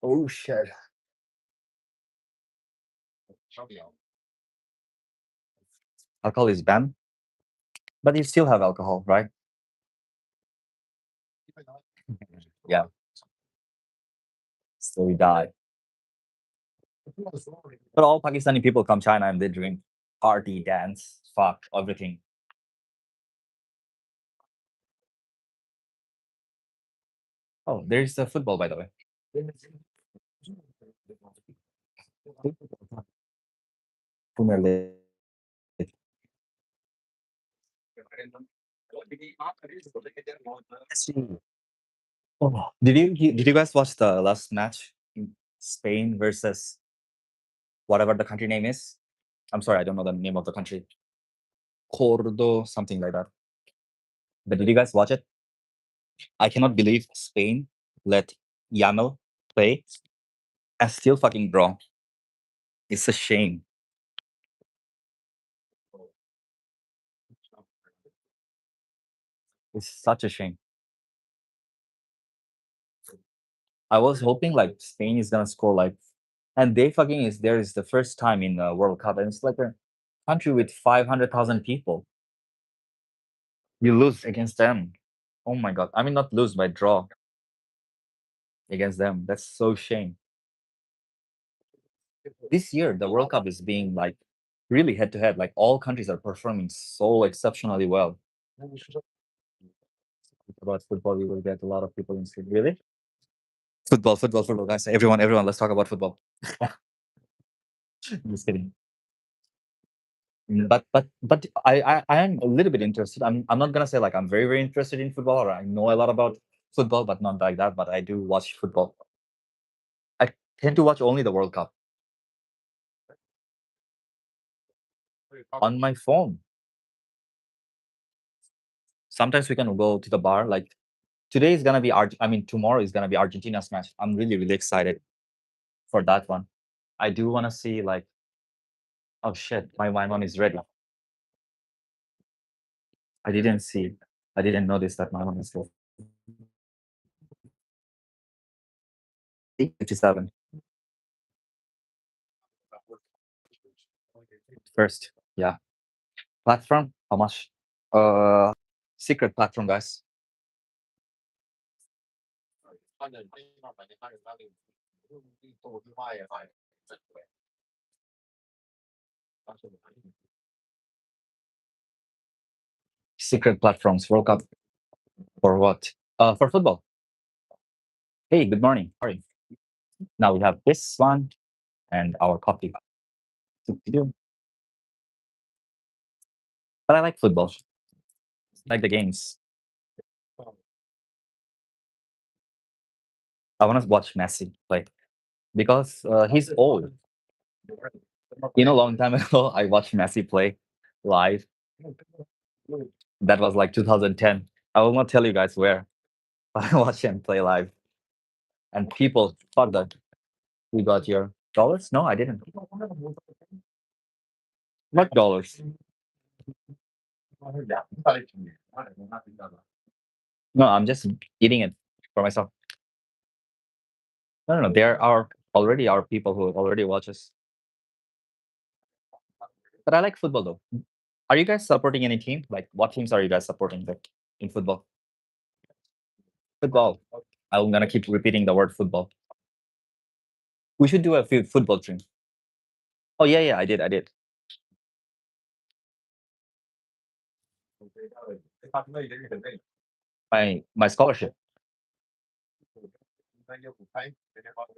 Oh shit. Alcohol is banned, but you still have alcohol, right? Yeah. So we die. But all Pakistani people come China and they drink, party, dance, fuck, everything. Oh, there's the football, by the way. Premier League. Oh, did you guys watch the last match? Spain versus whatever the country name is? I'm sorry, I don't know the name of the country. Cordo, something like that. But did you guys watch it? I cannot believe Spain let Yamel play and still fucking draw. It's a shame. It's such a shame. I was hoping like Spain is gonna score like, and they fucking is there is the first time in the World Cup, and it's like a country with 500,000 people. You lose against them. Oh my god! I mean, not lose by draw against them. That's so shame. This year, the World Cup is being like really head to head. Like all countries are performing so exceptionally well. About football, you will get a lot of people in stream. Really? Football, football, football, guys. Everyone, let's talk about football. Just kidding. But I am a little bit interested. I'm not gonna say like I'm very interested in football or I know a lot about football, but not like that. But I do watch football. I tend to watch only the World Cup on my phone. Sometimes we can go to the bar. Like today is gonna be tomorrow is gonna be Argentina's match. I'm really excited for that one. I do want to see like, oh shit, my one is ready. I didn't see it. I didn't notice that my one is ready. 57 first. Yeah. Platform? How much? Uh, secret platform, guys. Secret platforms. World Cup for what? For football. Hey, good morning. Sorry. Now we have this one. and our coffee. But I like football. I like the games. I want to watch Messi play because he's old. Long time ago, I watched Messi play live. That was like 2010. I will not tell you guys where, but I watched him play live. And people thought that we got your dollars. No, I didn't. What dollars? No, I'm just eating it for myself. No, no, no. There are already our people who already watch us. But I like football though. Are you guys supporting any team? Like, what teams are you guys supporting like, in football? Football. I'm gonna keep repeating the word football. We should do a few football stream. Oh yeah, yeah, I did, I did. My scholarship.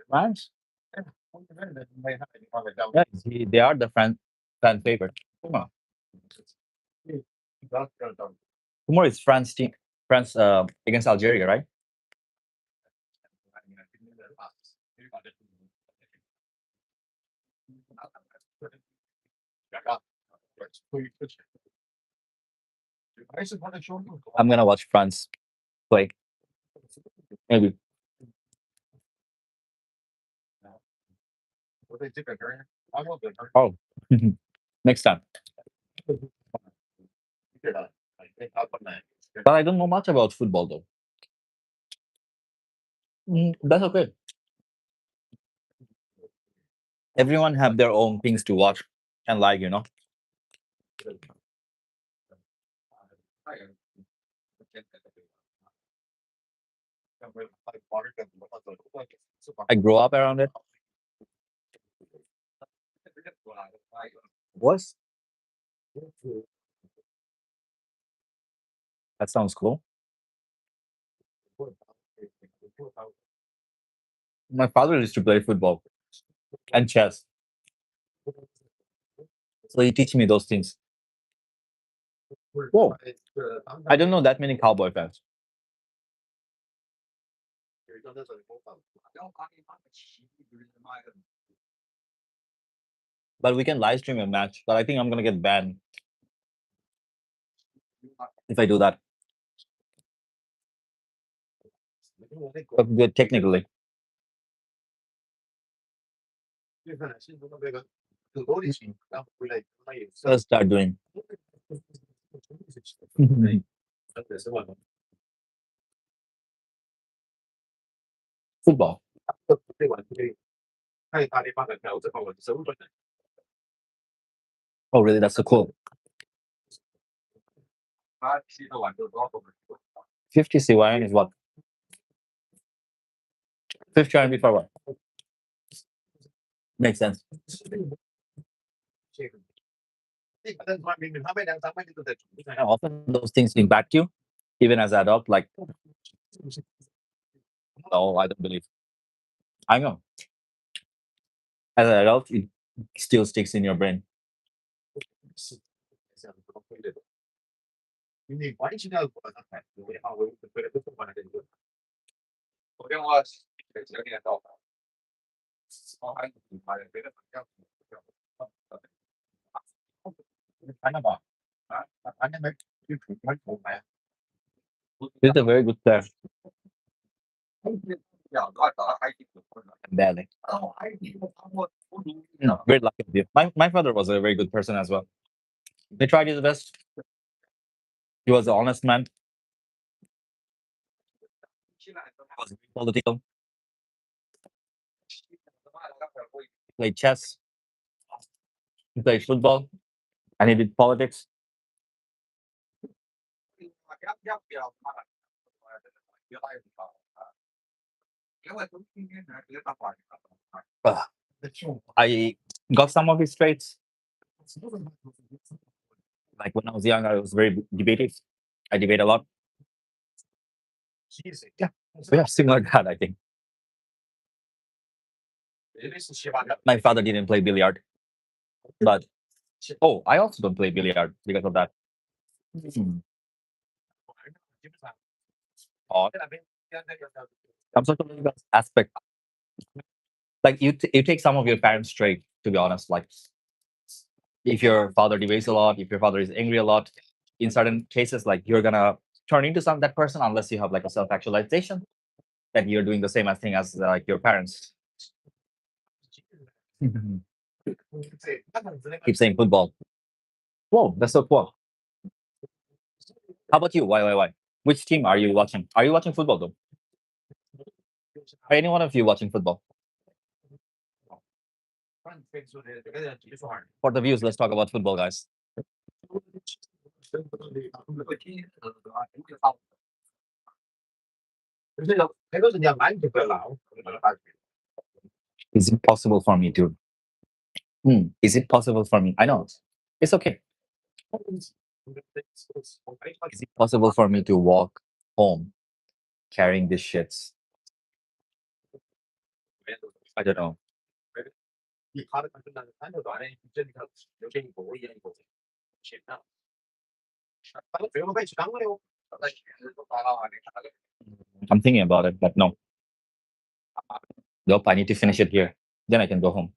France? Yeah, they are the fan favorite. Come on. Tomorrow is France team. France against Algeria, right? I'm gonna watch France play. Maybe. Oh, next time. But I don't know much about football though. That's okay. Everyone have their own things to watch and like. I grew up around it. Was that sounds cool. My father used to play football and chess, so he teach me those things. Whoa, I don't know that many cowboy fans, but we can live stream a match. But I think I'm gonna get banned if I do that. But good technically. Let's start doing football. Oh, really? That's so cool. 50 CYN is what? 50 RMB for what? Makes sense. And often those things impact you, even as adult. Like, no, I don't believe. I know. As an adult, it still sticks in your brain. It's a very good player. Badly. No, very lucky of you. My father was a very good person as well. He tried his best. He was an honest man. He was very political. He played chess. He played football, and he did politics. Uh, I got some of his traits. Like when I was young, I was very debative. I debate a lot. Yeah, we have similar that I think. My father didn't play billiard, but oh, I also don't play billiard because of that. Hmm. Odd. Some psychological aspect, like you take some of your parents straight. To be honest, like if your father debates a lot, if your father is angry a lot, in certain cases, like you're gonna turn into some that person unless you have like a self actualization that you're doing the same as thing as like your parents. Keep saying football. Whoa, that's so cool. How about you? Why? Which team are you watching? Are you watching football though? Are any one of you watching football? For the views, let's talk about football, guys. Is it possible for me to? Is it possible for me? I know it's okay. Is it possible for me to walk home carrying these shits? I don't know. I'm thinking about it, but no. Nope, I need to finish it here. Then I can go home.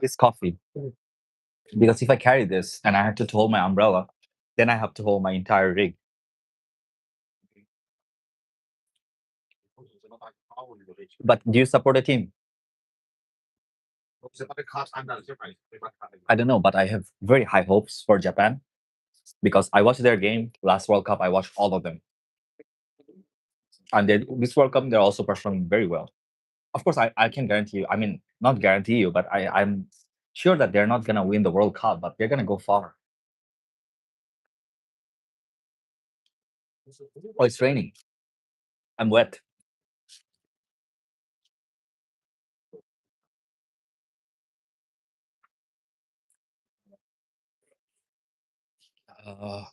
It's coffee. Because if I carry this and I have to hold my umbrella, then I have to hold my entire rig. But do you support a team? I don't know, but I have very high hopes for Japan because I watched their game last World Cup. I watched all of them, and this World Cup they're also performing very well. Of course, I can guarantee you. I mean, not guarantee you, but I'm sure that they're not gonna win the World Cup, but they're gonna go far. Oh, it's raining. I'm wet.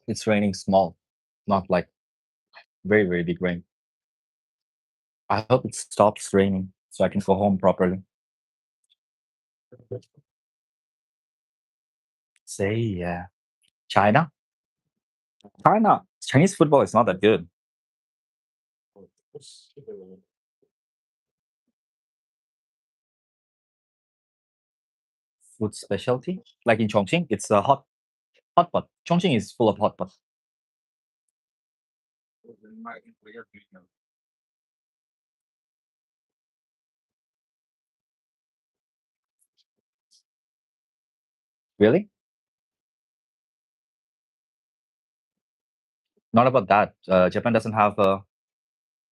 It's raining small, not like very big rain. I hope it stops raining so I can go home properly. Say yeah. China? Chinese football is not that good. Food specialty? Like in Chongqing, it's a hot pot. Chongqing is full of hot pot. Really? Not about that. Japan doesn't have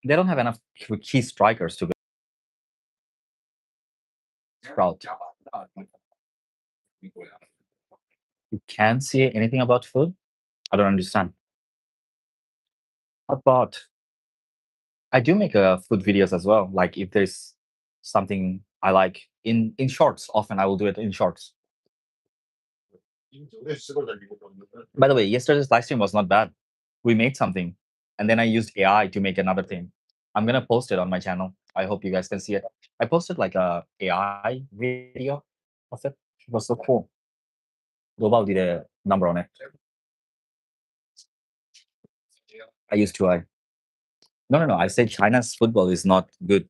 they don't have enough key strikers to sprout. You can't see anything about food? I don't understand. Hot pot. I do make food videos as well. Like if there's something I like in shorts, often I will do it in shorts. By the way, yesterday's live stream was not bad. We made something, and then I used AI to make another thing. I'm gonna post it on my channel. I hope you guys can see it. I posted like a AI video of it. It was so cool. Global did a number on it. I used to. I no. I said China's football is not good.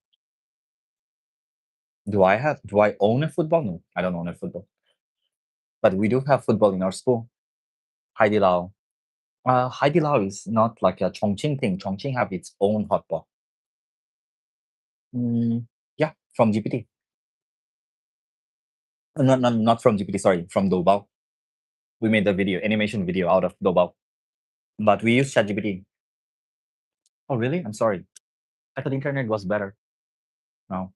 Do I own a football? No, I don't own a football. But we do have football in our school. Haidi Lao. Haidi Lao is not like a Chongqing thing. Chongqing have its own hot pot. Yeah, from GPT. Not from GPT. Sorry, from Dobao. We made the video, animation video out of Dobao, but we use ChatGPT. Oh, really? I'm sorry. I thought internet was better. No,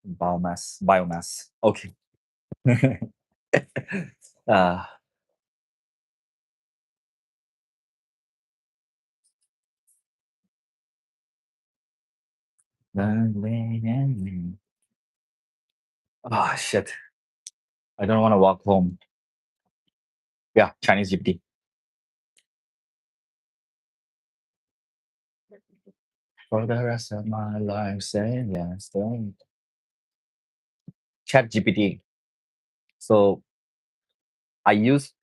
biomass. Okay. uh, oh shit. I don't want to walk home. Yeah, Chinese GPT. For the rest of my life, say yes. Don't. Chat GPT. So I use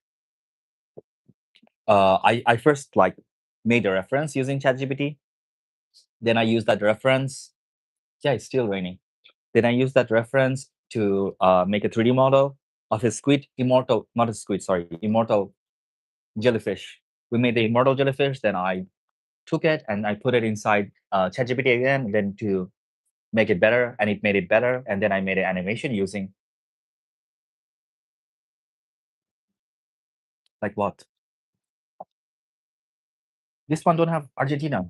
I first like made a reference using Chat GPT. Then I use that reference. Yeah, it's still raining. Then I use that reference to make a 3D model of a squid, immortal, not a squid, sorry, immortal jellyfish. We made the immortal jellyfish. Then I took it and I put it inside ChatGPT again, then to make it better, and it made it better. And then I made an animation using like what? This one don't have Argentina.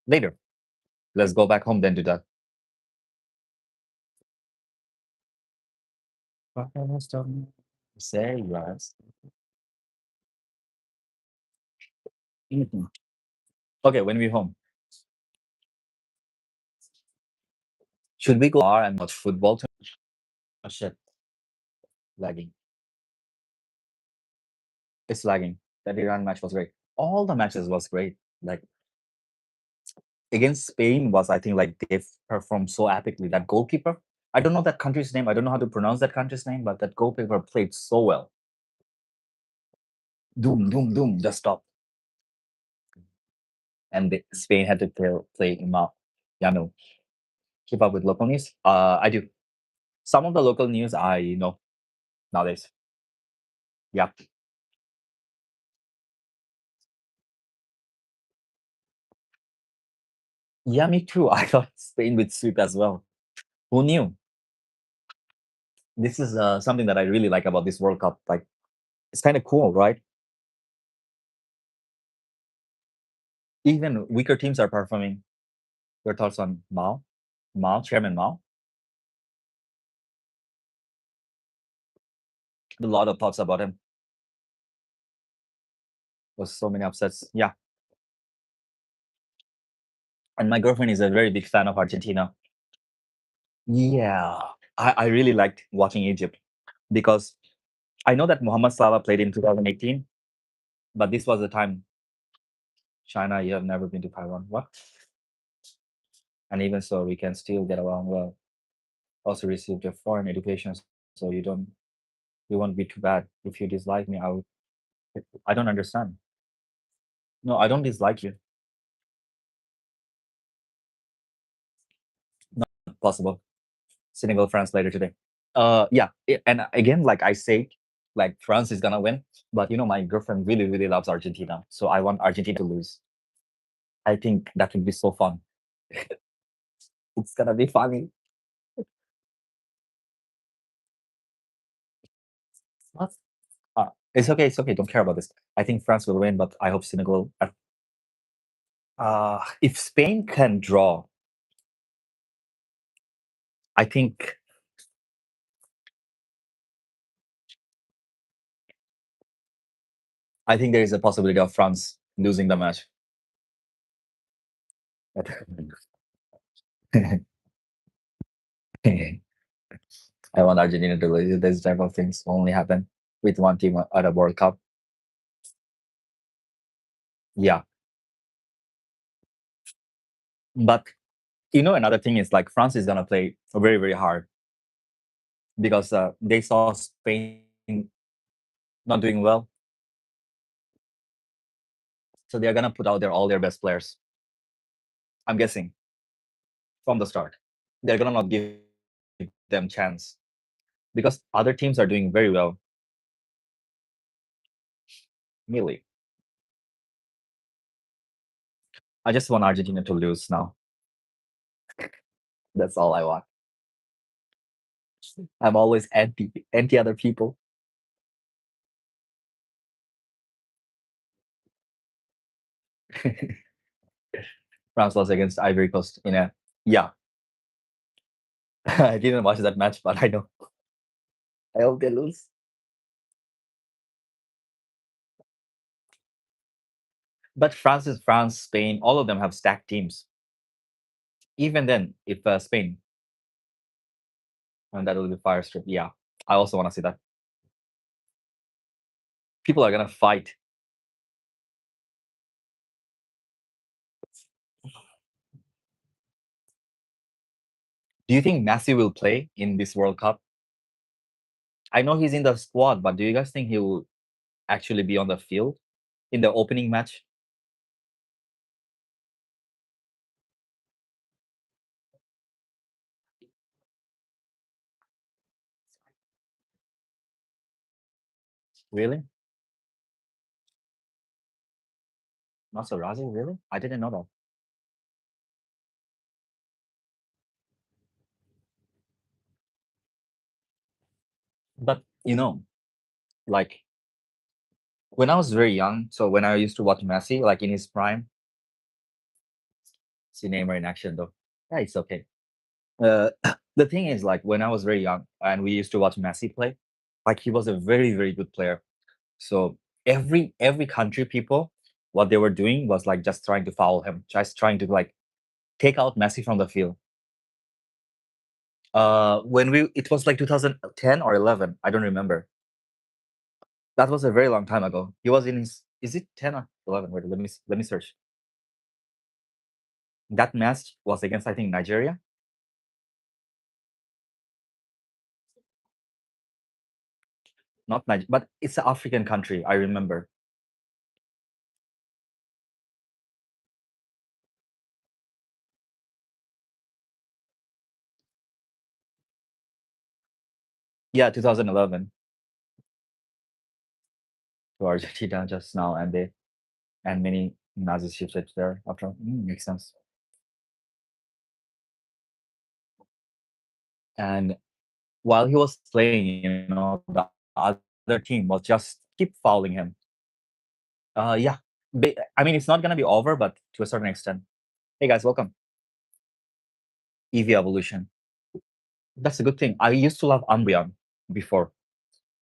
Later, let's go back home then do that. Say yes. Mhm. Okay, when we home, should we go bar and watch football? Oh shit, lagging. It's lagging. That Iran match was great. All the matches was great. Like against Spain was, I think, like they performed so epically. That goalkeeper, I don't know that country's name. I don't know how to pronounce that country's name, but that goalkeeper played so well. Doom, doom, doom, just stop. And Spain had to play Ima. Yeah, no. Keep up with local news. I do. Some of the local news I know nowadays. Yeah. Yeah, me too. I thought Spain would sweep as well. Who knew? This is something that I really like about this World Cup. Like, it's kind of cool, right? Even weaker teams are performing. Your thoughts on Mao? Mao, Chairman Mao? A lot of thoughts about him. Was so many upsets. Yeah. And my girlfriend is a very big fan of Argentina. Yeah. I really liked watching Egypt because I know that Mohamed Salah played in 2018, but this was the time China, you have never been to Taiwan. What? And even so, we can still get along well. Also received a foreign education, so you won't be too bad. If you dislike me, I don't understand. No, I don't dislike you. Not possible. Senegal, France later today. Yeah, and again, like I say, like France is gonna win, but my girlfriend really, really loves Argentina, so I want Argentina to lose. I think that would be so fun. It's gonna be funny. What? It's okay. It's okay. Don't care about this. I think France will win, but I hope Senegal. If Spain can draw, I think there is a possibility of France losing the match. I want Argentina to lose. This type of things only happen with one team at a World Cup. Yeah, but another thing is like France is gonna play very, very hard because they saw Spain not doing well, so they're gonna put out all their best players. I'm guessing from the start, they're gonna not give them chance because other teams are doing very well. Really, I just want Argentina to lose now. That's all I want. I'm always anti other people. France lost against Ivory Coast in a yeah. I didn't watch that match, but I know. I hope they lose. But France is France, Spain, all of them have stacked teams. Even then, if Spain, and that will be fire strip. Yeah, I also want to see that. People are gonna fight. Do you think Messi will play in this World Cup? I know he's in the squad, but do you guys think he will actually be on the field in the opening match? Really? Maserati, really? I didn't know that. But like when I was very young, so when I used to watch Messi, like in his prime, see Neymar in action though. Yeah, it's okay. Uh, the thing is, like when I was very young and we used to watch Messi play, like he was a very, very good player. So every country people, what they were doing was like just trying to foul him, just trying to like take out Messi from the field. When we it was like 2010 or 11, I don't remember. That was a very long time ago. He was in his is it 10 or 11? Wait, let me search. That match was against I think Nigeria, not Nigeria, but it's an African country. I remember. Yeah, 2011 to Argentina just now, and they and many Nazi ships there after. Makes sense. And while he was playing, the other team was just keep fouling him. Yeah. I mean, it's not gonna be over, but to a certain extent. Hey guys, welcome. EV evolution. That's a good thing. I used to love Umbreon before.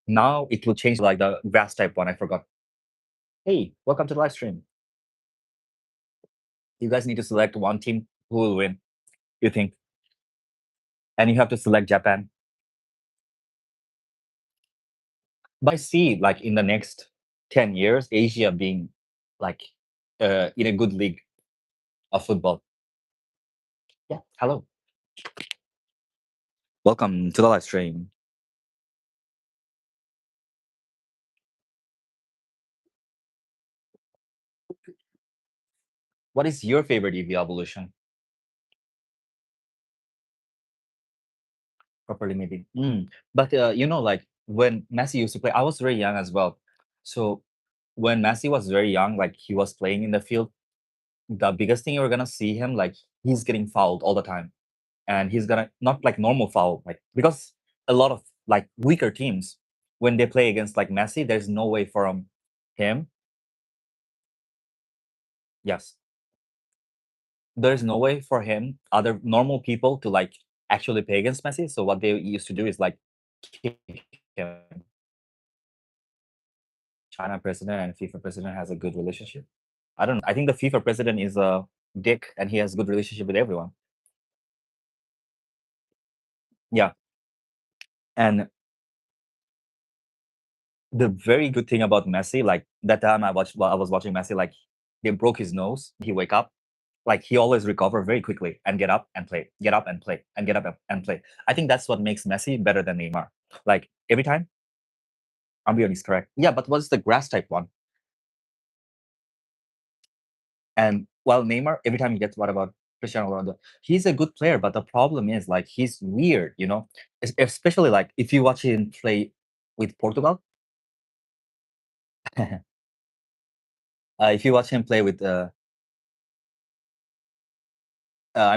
Now it will change like the grass type one. I forgot. Hey, welcome to the live stream. You guys need to select one team who will win. You think? And you have to select Japan. But I see like in the next 10 years, Asia being like in a good league of football. Yeah. Hello. Welcome to the live stream. What is your favorite EV evolution? Properly maybe. But like when Messi used to play, I was very young as well. So when Messi was very young, like he was playing in the field, the biggest thing you're gonna see him like he's getting fouled all the time, and he's gonna not like normal foul, like because a lot of like weaker teams when they play against like Messi, there's no way for him. Yes, there's no way for him, other normal people to like actually play against Messi. So what they used to do is like kick him. China president and FIFA president has a good relationship. I don't know. I think the FIFA president is a dick and he has good relationship with everyone. Yeah. And the very good thing about Messi, like that time while I was watching Messi, like they broke his nose, he wake up, like he always recover very quickly and get up and play, get up and play, and get up and play. I think that's what makes Messi better than Neymar. Like every time, Ambion is correct. Yeah, but what's the grass type one? And while Neymar, every time he gets what about Cristiano Ronaldo? He's a good player, but the problem is like he's weird, especially like if you watch him play with Portugal. If you watch him play with, I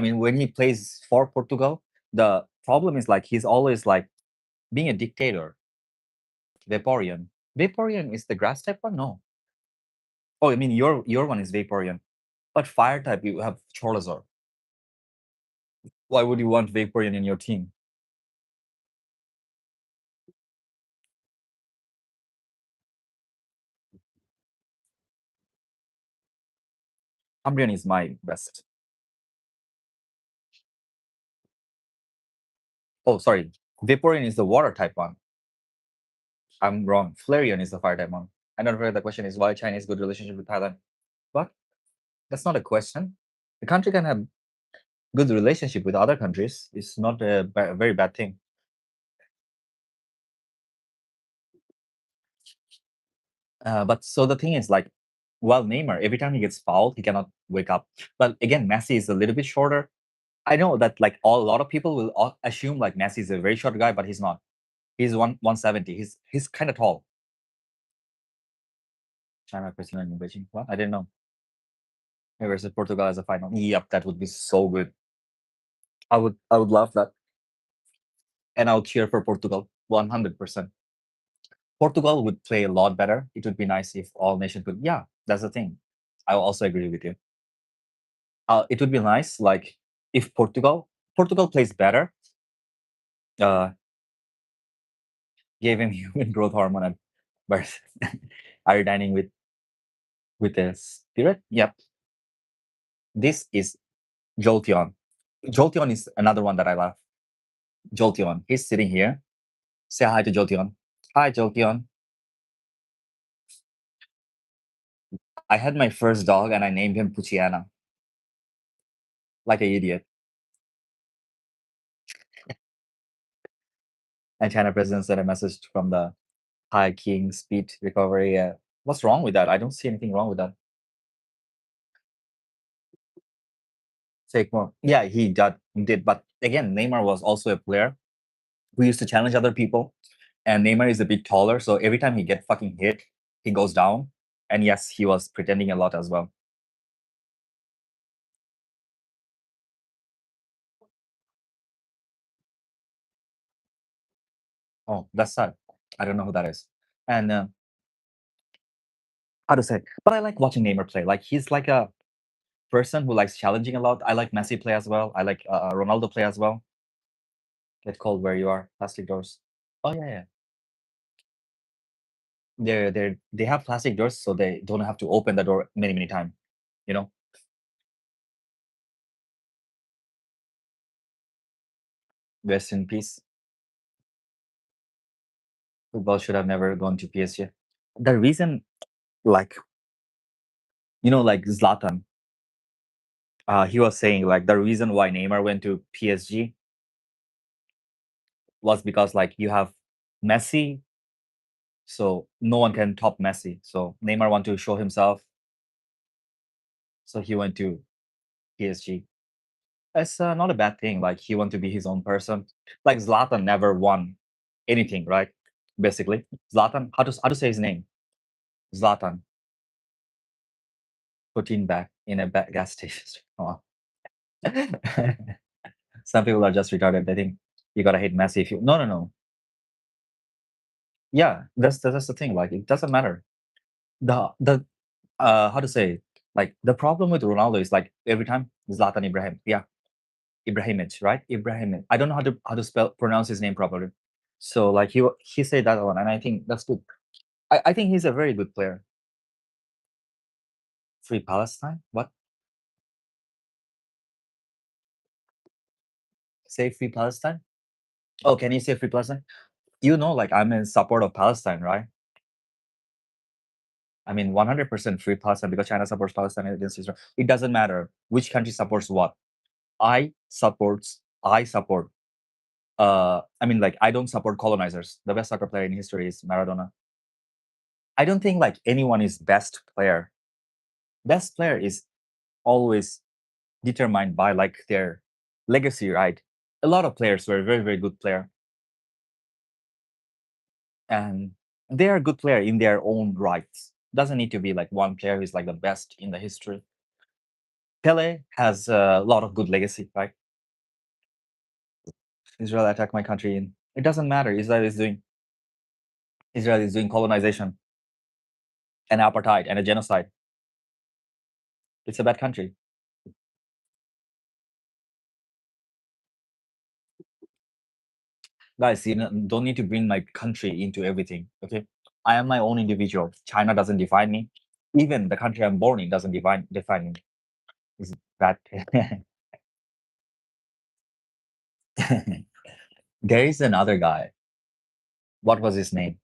mean, when he plays for Portugal, the problem is like he's always like being a dictator. Vaporeon. Vaporeon is the grass type one? No. Oh, I mean your one is Vaporeon. But fire type you have Charizard. Why would you want Vaporeon in your team? Umbreon is my best. Oh, sorry. Vaporeon is the water type one. I'm wrong. Flareon is the fire type one. I never heard the question is why China has good relationship with Thailand. What? That's not a question. The country can have good relationship with other countries is not a very bad thing. But so the thing is, like, while Neymar, every time he gets fouled, he cannot wake up. But again, Messi is a little bit shorter. I know that like a lot of people will assume like Messi is a very short guy, but he's not. He's 170. He's kind of tall. China President in Beijing. What? I didn't know. Versus Portugal as a final. Yep, that would be so good. I would love that. And I would cheer for Portugal 100%. Portugal would play a lot better. It would be nice if all nations could. Yeah, that's the thing. I also agree with you. It would be nice, like if Portugal plays better, uh, gave him human growth hormone and birth. Are you dining with the spirit? Yep. This is Jolteon. Jolteon is another one that I love. Jolteon. He's sitting here. Say hi to Jolteon. Hi, Jolteon. I had my first dog and I named him Puchiana. Like an idiot. And China president sent a message from the High King speed recovery. What's wrong with that? I don't see anything wrong with that. Take more. Yeah, he did. But again, Neymar was also a player who used to challenge other people. And Neymar is a bit taller, so every time he get fucking hit, he goes down. And yes, he was pretending a lot as well. Oh, that's sad. I don't know who that is. And how to say? But I like watching Neymar play. Like he's like a person who likes challenging a lot. I like Messi play as well. I like Ronaldo play as well. Get cold where you are. Plastic doors. Oh yeah, yeah. They have plastic doors, so they don't have to open the door many times. You know, rest in peace. Football should have never gone to PSG. The reason, like like Zlatan, he was saying like the reason why Neymar went to PSG was because like you have Messi, so no one can top Messi. So Neymar want to show himself, so he went to PSG. It's not a bad thing. Like he want to be his own person. Like Zlatan never won anything, right? Basically, Zlatan. How to say his name? Zlatan. Put in back in a gas station. Come on. Some people are just retarded. They think you gotta hate Messi if you. No, no, no. Yeah, that's the thing. Like it doesn't matter. The how to say, like the problem with Ronaldo is like every time Zlatan Ibrahim. Yeah, Ibrahimovic, right? Ibrahimovic. I don't know how to spell pronounce his name properly. So like he said that one, and I think that's good. I think he's a very good player. Free Palestine? What? Say free Palestine? Oh, can you say free Palestine? Like I'm in support of Palestine, right? I mean, 100% free Palestine because China supports Palestine against Israel. It doesn't matter which country supports what. I support. I mean, like I don't support colonizers. The best soccer player in history is Maradona. I don't think like anyone is best player. Best player is always determined by like their legacy, right? A lot of players were very, very good player, and they are a good player in their own rights. Doesn't need to be like one player who's like the best in the history. Pele has a lot of good legacy, right? Israel attacked my country, and it doesn't matter. Israel is doing colonization and apartheid and a genocide. It's a bad country. Guys, don't need to bring my country into everything. Okay, I am my own individual. China doesn't define me. Even the country I'm born in doesn't define me. Is that there is another guy. What was his name?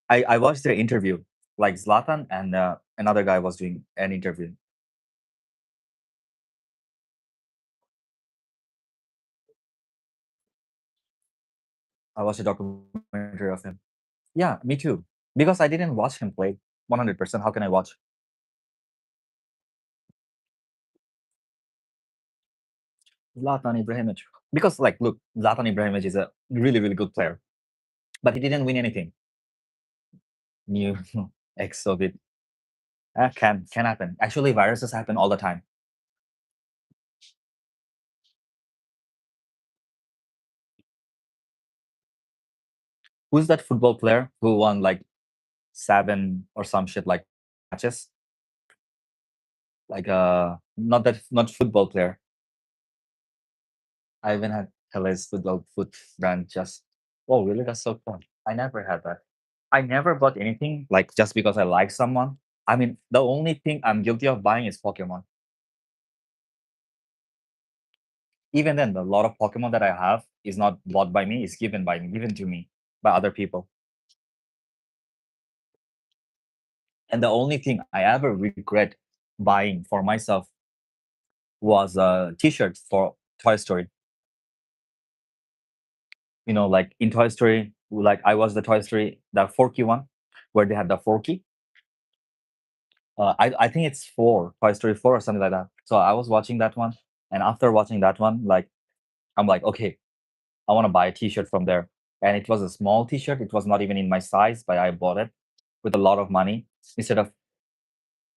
I watched their interview. Like Zlatan and another guy was doing an interview. I watched a documentary of him. Yeah, me too. Because I didn't watch him play 100%. How can I watch? Zlatan Ibrahimovic. Because, like, look, Zlatan Ibrahimovic is a really, really good player, but he didn't win anything. New ex-Soviet. Can happen. Actually, viruses happen all the time. Who's that football player who won like seven or some shit like matches? Like not football player. I even had Pele's football foot brand just oh really that's so fun. I never had that. I never bought anything like just because I like someone. I mean the only thing I'm guilty of buying is Pokemon. Even then, the lot of Pokemon that I have is not bought by me, it's given by me, given to me by other people. And the only thing I ever regret buying for myself was a t-shirt for Toy Story. You know, like in Toy Story, like I was the Toy Story, the Forky one, where they had the Forky. I think it's four, Toy Story 4 or something like that. So I was watching that one, and after watching that one, like I'm like, okay, I want to buy a t-shirt from there. And it was a small t-shirt. It was not even in my size, but I bought it with a lot of money instead of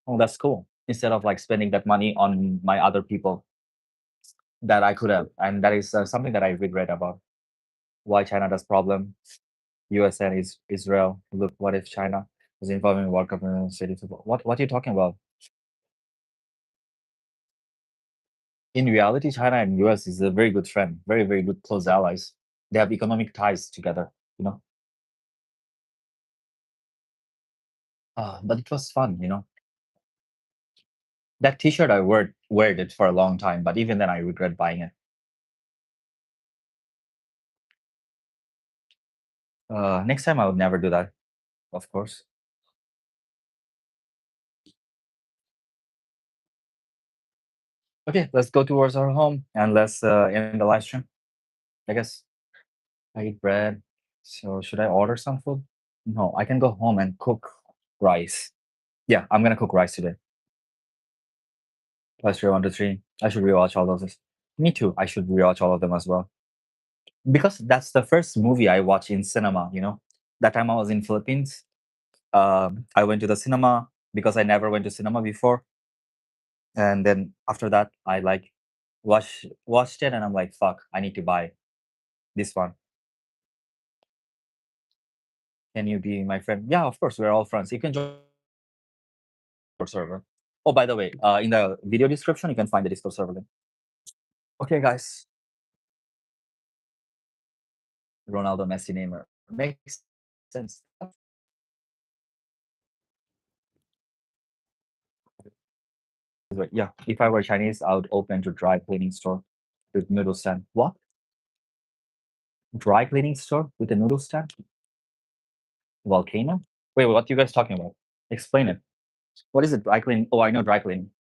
oh, that's cool. Instead of like spending that money on my other people that I could have, and that is something that I regret about. Why China does problem? US and Israel. Look, what if China was involved in World Cup and city football? What are you talking about? In reality, China and US is a very good friend, very very good close allies. They have economic ties together. You know, but it was fun. You know, that T-shirt I wear it for a long time, but even then I regret buying it. Next time I would never do that. Of course. Okay, let's go towards our home and let's end the live stream. I guess I eat bread. So should I order some food? No, I can go home and cook rice. Yeah, I'm gonna cook rice today. Plus 3, 1 to 3. I should rewatch all of this. Me too. I should rewatch all of them as well. Because that's the first movie I watched in cinema, you know. That time I was in Philippines. I went to the cinema because I never went to cinema before. And then after that, I like watched it and I'm like, fuck, I need to buy this one. Can you be my friend? Yeah, of course, we're all friends. You can join our server. Oh, by the way, in the video description, you can find the Discord server link. Okay, guys. Ronaldo, Messi, Neymar. Makes sense. But yeah, if I were Chinese, I would open to dry cleaning store with noodle stand. What? Dry cleaning store with a noodle stand? Volcano? Wait, what are you guys talking about? Explain it. What is it? Dry cleaning? Oh, I know dry cleaning.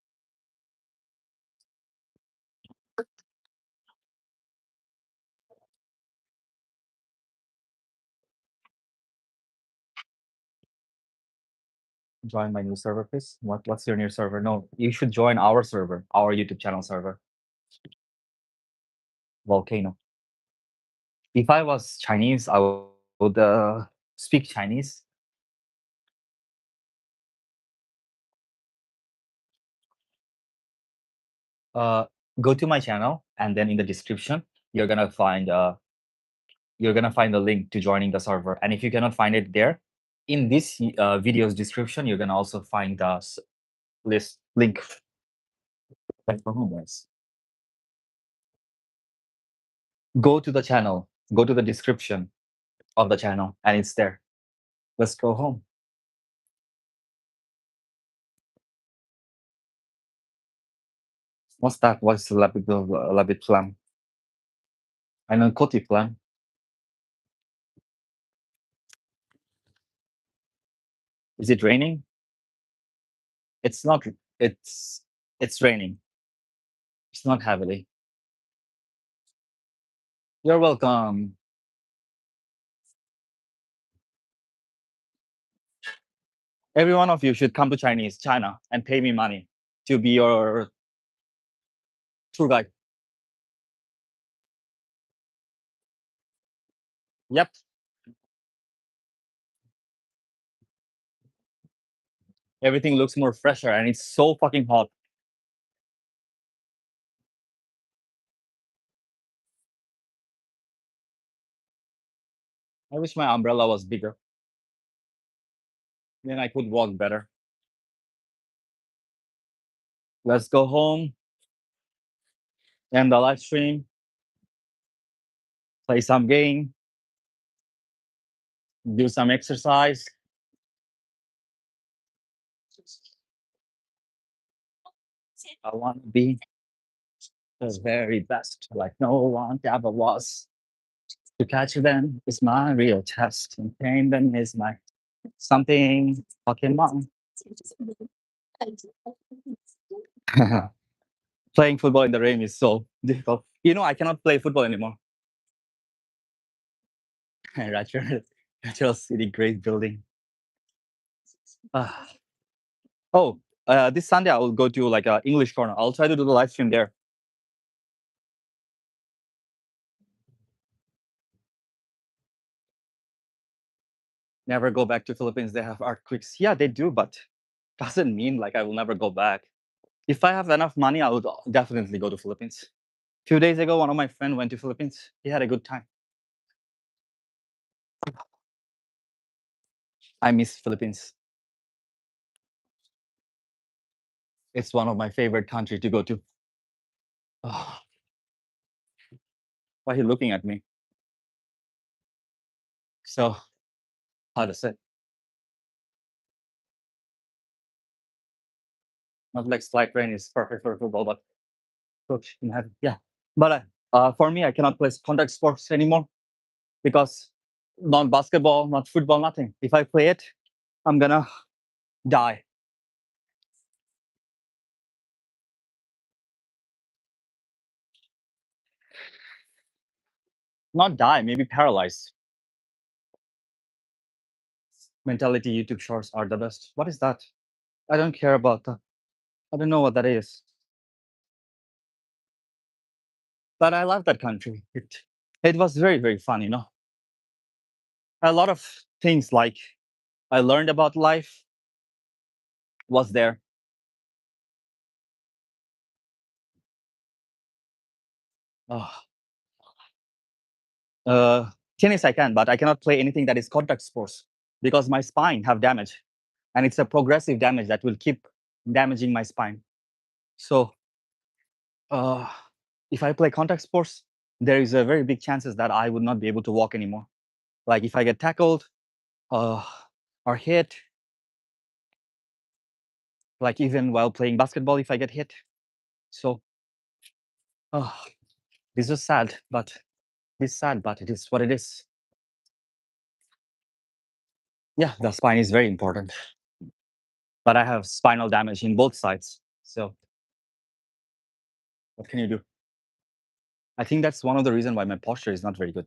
Join my new server, please. What's your new server? No, you should join our server, our YouTube channel server. Volcano. If I was Chinese, I would speak Chinese. Uh, Go to my channel, and then in the description, you're gonna find the link to joining the server. And if you cannot find it there, in this video's description, you're gonna also find the list link. Like for whom, guys? Go to the channel. Go to the description of the channel, and it's there. Let's go home. What's that? What's labit plan? I know Koti plan. Is it raining? It's not. It's it's raining. It's not heavily. You're welcome. Every one of you should come to China and pay me money to be your tour guide. Yep. Everything looks more fresher and it's so fucking hot. I wish my umbrella was bigger. Then I could walk better. Let's go home, end the live stream, play some game, do some exercise. I want to be the very best, like no one ever was. To catch them is my real test, and tame them is my something fucking mom. Playing football in the rain is so difficult. You know, I cannot play football anymore. Natural City, great building. Ah. Oh, this Sunday I will go to like a English corner. I'll try to do the live stream there. Never go back to Philippines. They have earthquakes. Yeah, they do, but doesn't mean like I will never go back. If I have enough money, I would definitely go to Philippines. 2 days ago, one of my friends went to Philippines. He had a good time. I miss Philippines. It's one of my favorite countries to go to. Oh, why are you looking at me? So, how to say? Not like slide rain is perfect for football, but coach can have yeah. But for me, I cannot play contact sports anymore because not basketball, not football, nothing. If I play it, I'm gonna die. Not die, maybe paralyzed. Mentality YouTube shorts are the best. What is that? I don't care about that. I don't know what that is. But I love that country. It was very, very fun, you know. A lot of things like I learned about life was there. Oh, uh, tennis I can, but I cannot play anything that is contact sports because my spine have damage, and it's a progressive damage that will keep damaging my spine. So, uh, if I play contact sports, there is a very big chances that I would not be able to walk anymore. Like if I get tackled, uh, or hit, like even while playing basketball, if I get hit. So, uh, this is sad, but it's sad, but it is what it is. Yeah, the spine is very important. But I have spinal damage in both sides. So what can you do? I think that's one of the reasons why my posture is not very good.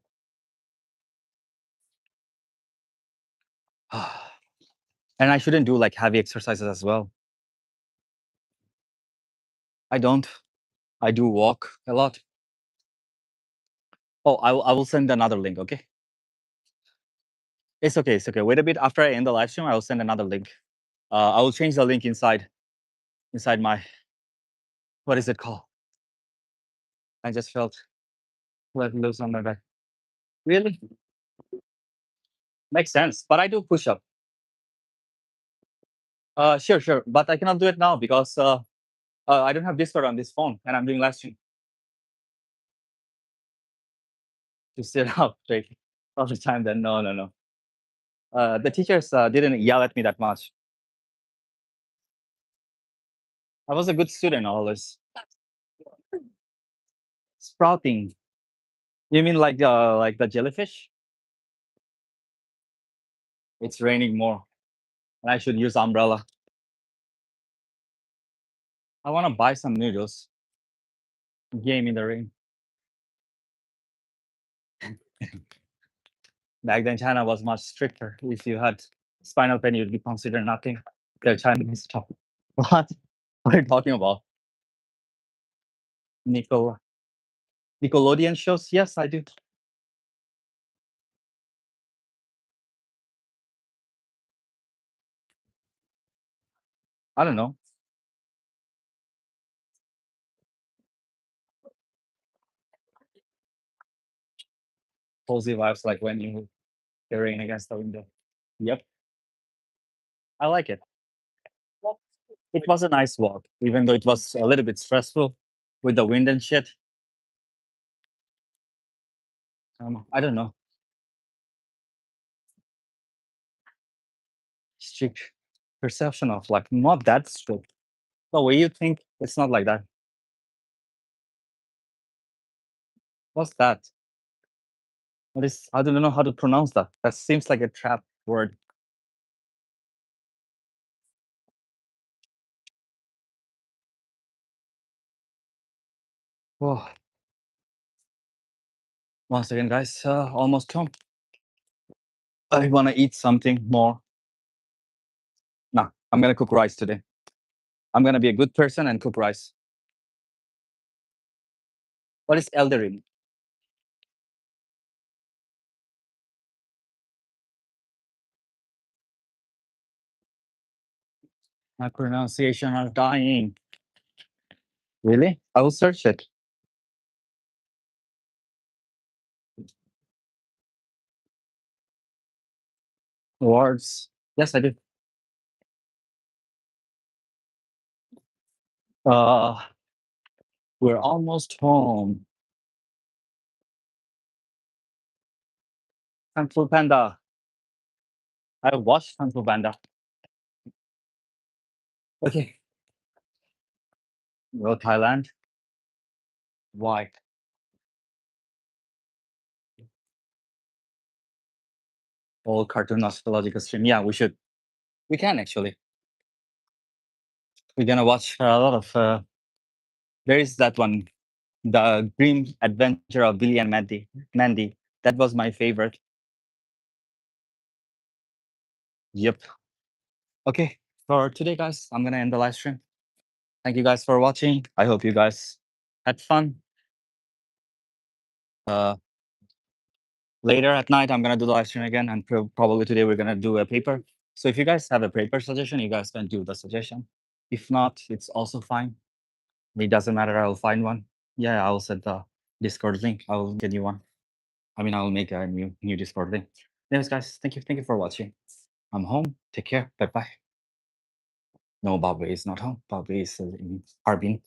And I shouldn't do like heavy exercises as well. I don't. I do walk a lot. Oh, I will send another link, okay? It's okay, it's okay. Wait a bit. After I end the live stream, I will send another link. I will change the link inside my, what is it called? I just felt let loose on my back. Really? Makes sense. But I do push up. Sure, sure. But I cannot do it now because I don't have Discord on this phone and I'm doing live stream. To sit up straight all the time, then no, no, no. The teachers didn't yell at me that much. I was a good student always. Sprouting. You mean like the jellyfish? It's raining more, and I should use umbrella. I want to buy some noodles. Game in the rain. Back then, China was much stricter. If you had Spinal pen you'd be considered nothing. They're Chinese stuff. What? What are you talking about? Nickel Nickelodeon shows? Yes, I do. I don't know. Cozy vibes like when you rain against the window. Yep. I like it. It was a nice walk, even though it was a little bit stressful with the wind and shit. I don't know. Strict perception of like not that strict. The way you think, it's not like that. What's that? What is? I don't know how to pronounce that. That seems like a trap word. Oh, once again, guys, almost home. I want to eat something more. Nah, I'm gonna cook rice today. I'm gonna be a good person and cook rice. What is elderly? My pronunciation are dying. Really? I will search it. Words. Yes, I do. Uh, we're almost home. Kung Fu Panda. I watched Kung Fu Panda. Okay. Go Thailand. Why? All cartoon nostalgical stream. Yeah, we should. We can actually. We're gonna watch a lot of. There is that one, The Grim Adventure of Billy and Mandy. Mandy. That was my favorite. Yep. Okay. For today, guys, I'm gonna end the live stream. Thank you guys for watching. I hope you guys had fun. Uh, Later at night, I'm gonna do the live stream again, and probably today we're gonna do a paper. So if you guys have a paper suggestion, you guys can do the suggestion. If not, it's also fine. It doesn't matter. I'll find one. Yeah, I'll send the Discord link. I'll get you one. I mean, I'll make a new Discord link. Anyways, guys, thank you for watching. I'm home. Take care. Bye bye. No, Bobby is not home. Bobby is in Harbin.